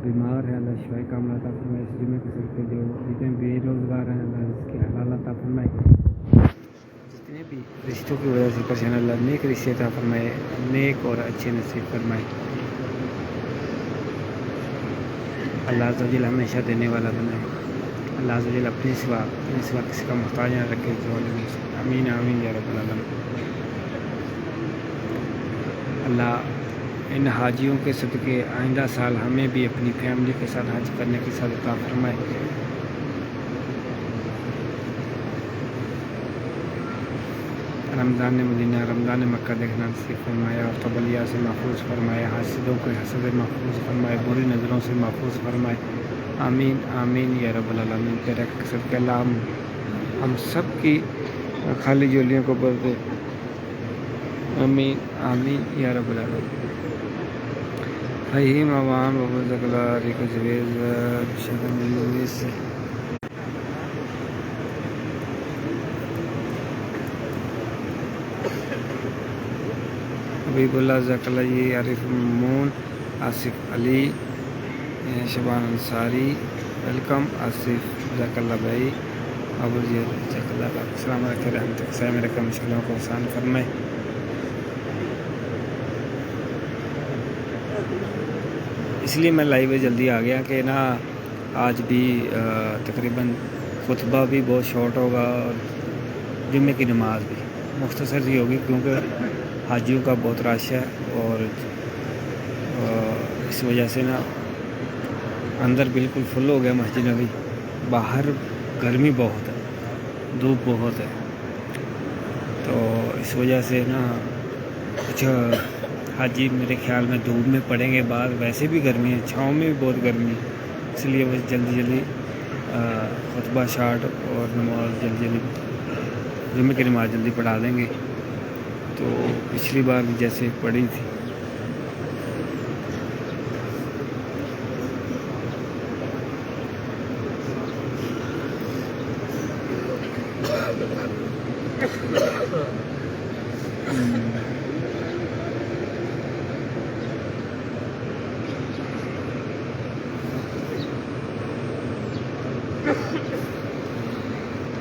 A: بیمار ہیں اللہ شفاء کاملہ عطا فرمائے۔ اس جمعے کے سر پہ جو جتنے بے روزگار ہیں اللہ رزق حلال عطا فرمائے۔ جتنے بھی رشتوں کی وجہ سے پریشان اللہ نیک رشتے عطا فرمائے، نیک اور اچھے نصیب فرمائے۔ اللہ عز و جل ہمیشہ دینے والا بنائے۔ اللہ عز و جل اپنے سوا کسی کا محتاج نہ رکھے۔ آمین آمین یا رب العالمین۔ اللہ ان حاجیوں کے صدقے آئندہ سال ہمیں بھی اپنی فیملی کے ساتھ حج کرنے کی سعادت عطا فرمائے۔ رمضان مدینہ رمضان مکہ دیکھنا نصیب فرمائے اور قبلیہ سے محفوظ فرمائے، حاسدوں کے حسد سے محفوظ فرمائے، بری نظروں سے محفوظ فرمائے، آمین آمین یا رب العالمین۔ تیرے صدقے اللہ ہم سب کی خالی جولیوں کو بھر دے، آمین آمین یا رب العالمین۔ فہیم عوام وبزکلاری کو جویز شکم الویس سے حبیب اللہ زکلہ جی، عارف مون، آصف علی، شبان انصاری، ویلکم آصف زکلہ بھائی، ابو جی زکلہ بھائی، السلام علیکم رحمۃ اللہ میرے مشکلوں کو آسان فرمائے۔ اس لیے میں لائیو جلدی آ گیا کہ نا آج بھی تقریباً خطبہ بھی بہت شارٹ ہوگا اور جمعے کی نماز بھی مختصر سی ہوگی، کیونکہ حاجیوں کا بہت رش ہے اور اس وجہ سے نا اندر بالکل فل ہو گیا مسجد نبوی، باہر گرمی بہت ہے، دھوپ بہت ہے، تو اس وجہ سے نا کچھ حاجی میرے خیال میں دھوپ میں پڑیں گے، بعد ویسے بھی گرمی ہے، چھاؤں میں بھی بہت گرمی ہے، اس لیے وہ جلدی خطبہ شارٹ اور نماز جلدی جمعے کی نماز جلدی پڑھا دیں گے، تو پچھلی بار بھی جیسے پڑھی تھی۔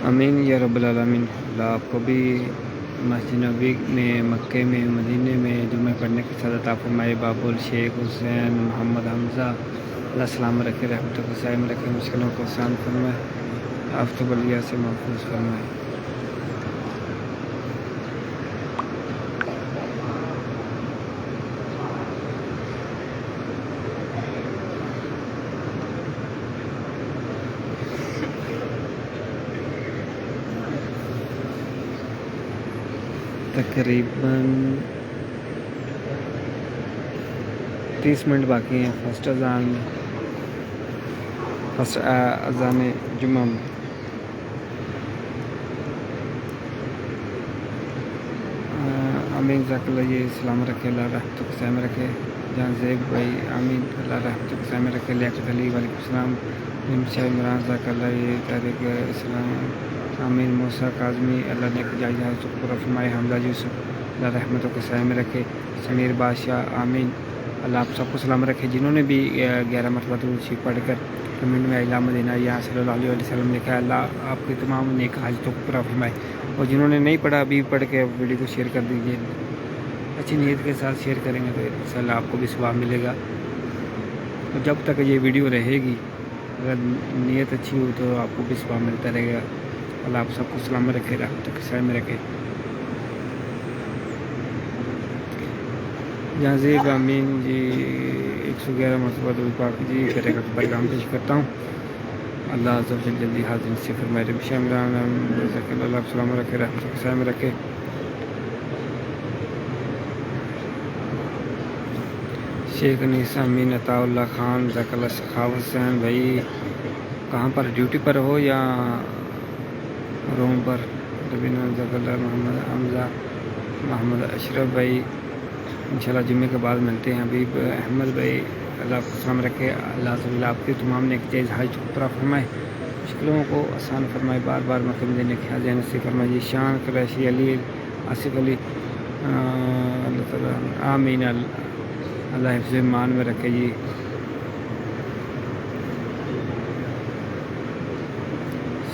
A: آمین یا رب العالمین۔ اللہ آپ کو بھی مسجد نبوی میں، مکے میں، مدینے میں جمعہ پڑھنے کی سعادت عطا فرمائے۔ بابل شیخ حسین محمد حمزہ اللہ سلام رکھے، رحمت کو قائم رکھے، مشکلوں کو آسان فرمائے، آفت بلیہ سے محفوظ فرمائے۔ تقریباً 30 منٹ باقی ہیں فرسٹ اذان جمعہ میں۔ آمین جزاک اللہ جی، سلام رکھے، اللہ رحمت کو قائم رکھے۔ جہاں زیب بھائی آمین، اللہ رحمت کو قائم رکھے۔ لیاقت علی وعلیکم السلام۔ شاہ عمران جزاک اللہ جی، طارق اسلام آمین۔ موسیٰ کاظمی اللہ نے جائزہ شکر فرمائے۔ حمزہ یوسف اللہ رحمت کو قائم رکھے۔ سمیر بادشاہ آمین، اللہ آپ سب کو سلام رکھے۔ جنہوں نے بھی 11 مرتبہ درود شریف پڑھ کر کمنٹ میں اعلیٰ مدینہ یا صلی اللہ علیہ وسلم لکھا ہے، اللہ آپ کی تمام نیک حاجتوں کو پورا فرمائے۔ اور جنہوں نے نہیں پڑھا ابھی پڑھ کے ویڈیو کو شیئر کر دیجیے، اچھی نیت کے ساتھ شیئر کریں گے تو انشاءاللہ آپ کو بھی ثواب ملے گا۔ اور جب تک یہ ویڈیو رہے گی، اگر نیت اچھی ہو تو آپ کو بھی ثواب ملتا رہے گا۔ اللہ آپ سب کو سلامت رکھے، رحمت کے سائے میں رکھے۔ جہاں زیب آمین جی 111 مرتبہ درود پاک جی کرے گا، پیغام پیش کرتا ہوں۔ اللہ عز و جل جلدی حاضر نصیب فرمائے۔ شاہ عمران اللہ آپ سلامت رکھے، رحمت کے سائے میں رکھے۔ شیخ انیس امین عطا اللہ خان جزاک اللہ، سخاوت حسین بھائی کہاں پر، ڈیوٹی پر ہو یا روم پر؟ ربینہ جزاک اللہ، محمد حمزہ، محمد اشرف بھائی انشاءاللہ جمعے کے بعد ملتے ہیں۔ حبیب احمد بھائی اللہ آپ کو سلام رکھے، اللہ تعالیٰ آپ کی تمام نیک جائز حاجت کو پورا فرمائے، مشکلوں کو آسان فرمائے، بار بار مقام دینے کی حاضر نصیب فرمائے جی۔ شان قریشی علی آصف علی اللہ تعالیٰ آمین، اللہ حفظ ایمان میں رکھے جی۔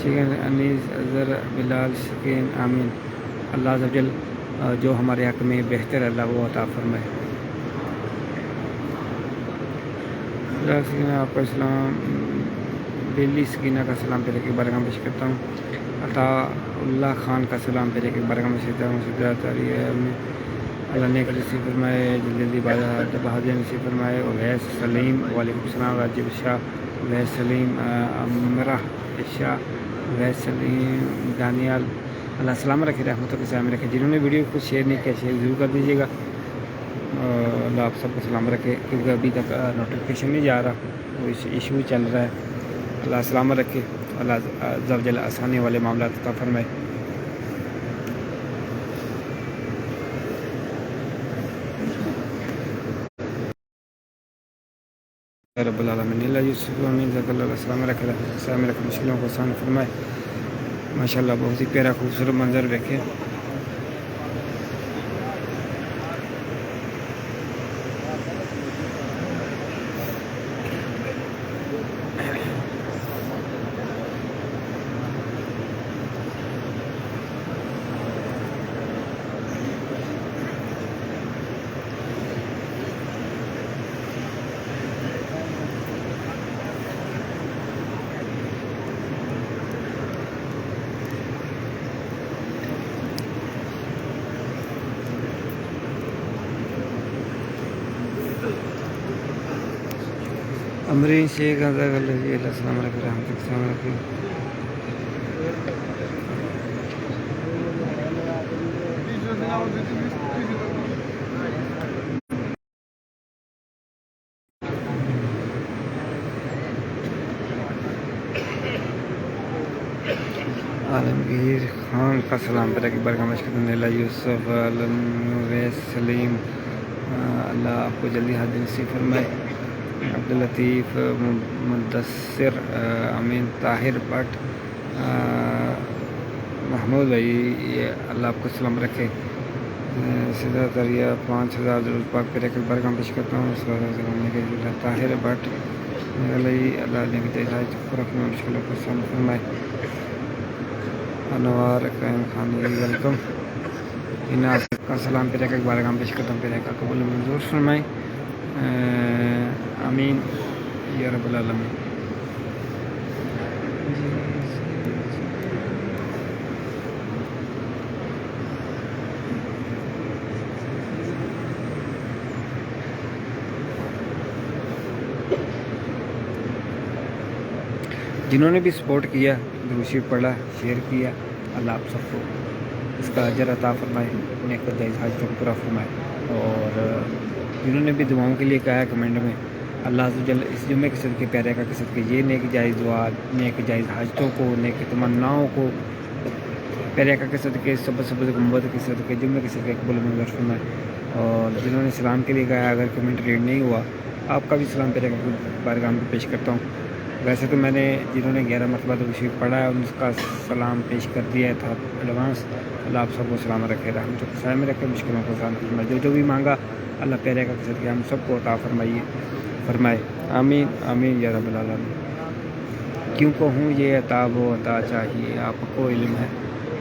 A: شیخ انیس اظہر بلال شکین آمین، اللہ عز و جل جو ہمارے حق میں بہتر ہے اللہ وہ عطا فرمائے۔ آپ کا اسلام دلی سکینہ کا سلام پیرے کے بارگاہ میں پیش کرتا ہوں۔ عطا اللہ خان کا سلام پیرے کے بارگاہ میں پیش کرتا ہوں۔ اللہ نے نصیب فرمائے، جلدی بہادر نصیب فرمائے۔ اویس سلیم وعلیکم السلام، راجب شاہ، اویس سلیم، امرہ شاہ، اویس سلیم، دانیال اللہ سلام رکھے، رحمتوں کے سامنے رکھے۔ جنہوں نے ویڈیو کو شیئر نہیں کیا شیئر ضرور کر دیجیے گا۔ اللہ آپ سب کو سلام رکھے، کیونکہ ابھی تک نوٹیفیکیشن نہیں جا رہا، وہ ایشو چل رہا ہے۔ اللہ سلامت رکھے، اللہ عز و جل آسانی والے معاملات عطا فرمائے۔ رب العالمین اللہ یوسف امین ذکر اللہ سلام رکھے، سلام رکھے، مشکلوں کو آسان فرمائے۔ ماشاءاللہ بہت ہی پیارا خوبصورت منظر دیکھیں۔ امرین شیخ اللہ سلام رکھے، رحمتہ کے سلام رکھے۔ عالمگیر خان کا سلام پر ایک بار کا مشکل نیلا یوسف ویس سلیم، اللہ آپ کو جلدی حاضر نصیب فرمائے۔ عبداللطیف مدثر امین طاہر بٹ محمود بھائی، یہ اللہ آپ کو سلام رکھے۔ سیدھا دریا 5000 ضرور پاک پہ ایک بار کا پیش کرتا ہوں۔ طاہر بٹ اللہ نے مشکلوں کو سلام فرمائے۔ انوار قائم خان ویلکم، ان آپ کا سلام پھر ایک بار کام پیش کرتا ہوں، پھر ایک قبول منظور فرمائے، آمین یا رب العالمین۔ جنہوں نے بھی سپورٹ کیا، درود شریف پڑھا، شیئر کیا، اللہ آپ سب کو اس کا اجر عطا فرمائے، نیک جائز حاجتوں کو پورا فرمائے۔ اور جنہوں نے بھی دعاؤں کے لیے کہا ہے کمنٹ میں، اللہ عز و جل اس جمعے کے صدقے پیارے کا کے صدقے یہ نیک جائز دعا، نیک جائز حاجتوں کو، نیک تمناؤں کو پیارے کا کے صدقے، سبز گنبد کے صدقے، جمعے کے صدقے قبول منظور فرمائے۔ اور جنہوں نے سلام کے لیے کہا ہے، اگر کمنٹ ریڈ نہیں ہوا، آپ کا بھی سلام پیارے کا بارگاہ میں پیش کرتا ہوں۔ ویسے تو میں نے جنہوں نے 11 مرتبہ درود شریف پڑھا ہے ان کا سلام پیش کر دیا تھا ایڈوانس۔ اللہ آپ سب کو سلام رکھے، رحمتوں کے سائے میں رکھے، مشکلوں کو آسان فرمائے۔ جو بھی مانگا اللہ پیارے کا صدقے ہم سب کو عطا فرمائے، آمین آمین یا رب العالمین۔ کیوں کہوں یہ عطا وہ عطا چاہیے، آپ کو علم ہے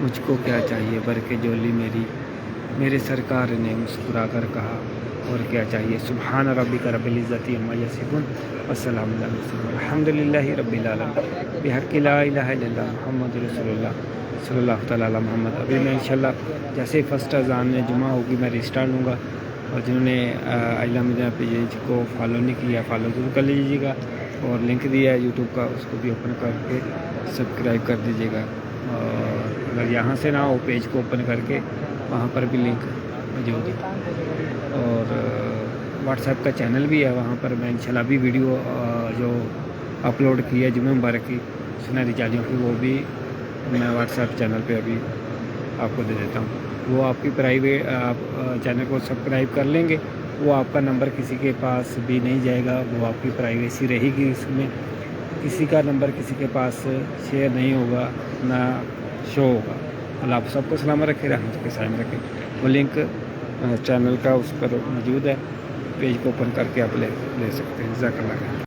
A: مجھ کو کیا چاہیے، برکے جولی میرے سرکار نے مسکرا کر کہا اور کیا چاہیے۔ سبحان ربک رب العزت عما یصفون والسلام علی المرسلین والحمد للہ رب العالمین بحق لا الہ الا اللہ محمد رسول اللہ صلی اللہ تعالیٰ علی محمد۔ ابھی میں انشاءاللہ جیسے فرسٹ اذان میں جمعہ ہوگی میں ریسٹارٹ لوں گا، اور جنہوں نے عائلہ مدینہ پیج کو فالو نہیں کیا فالو ضرور کر لیجیے گا، اور لنک دیا ہے یوٹیوب کا اس کو بھی اوپن کر کے سبسکرائب کر دیجیے گا۔ اور اگر یہاں سے نہ ہو پیج کو اوپن کر کے وہاں پر بھی لنک موجود ہے، اور واٹس ایپ کا چینل بھی ہے، وہاں پر میں انشاءاللہ بھی ویڈیو جو اپلوڈ کی ہے جمعہ مبارک کی سنہری چالیوں کی، وہ بھی میں واٹس ایپ چینل پہ ابھی آپ کو دے دیتا ہوں۔ وہ آپ کی پرائیویٹ آپ چینل کو سبسکرائب کر لیں گے، وہ آپ کا نمبر کسی کے پاس بھی نہیں جائے گا، وہ آپ کی پرائیویسی رہے گی، اس میں کسی کا نمبر کسی کے پاس شیئر نہیں ہوگا، نہ شو ہوگا۔ اللہ آپ سب کو سلامت رکھے، رحمت کے سائے میں رکھے۔ وہ لنک چینل کا اس پر موجود ہے، پیج کو اوپن کر کے آپ لے سکتے ہیں۔ جزاک اللہ خیر۔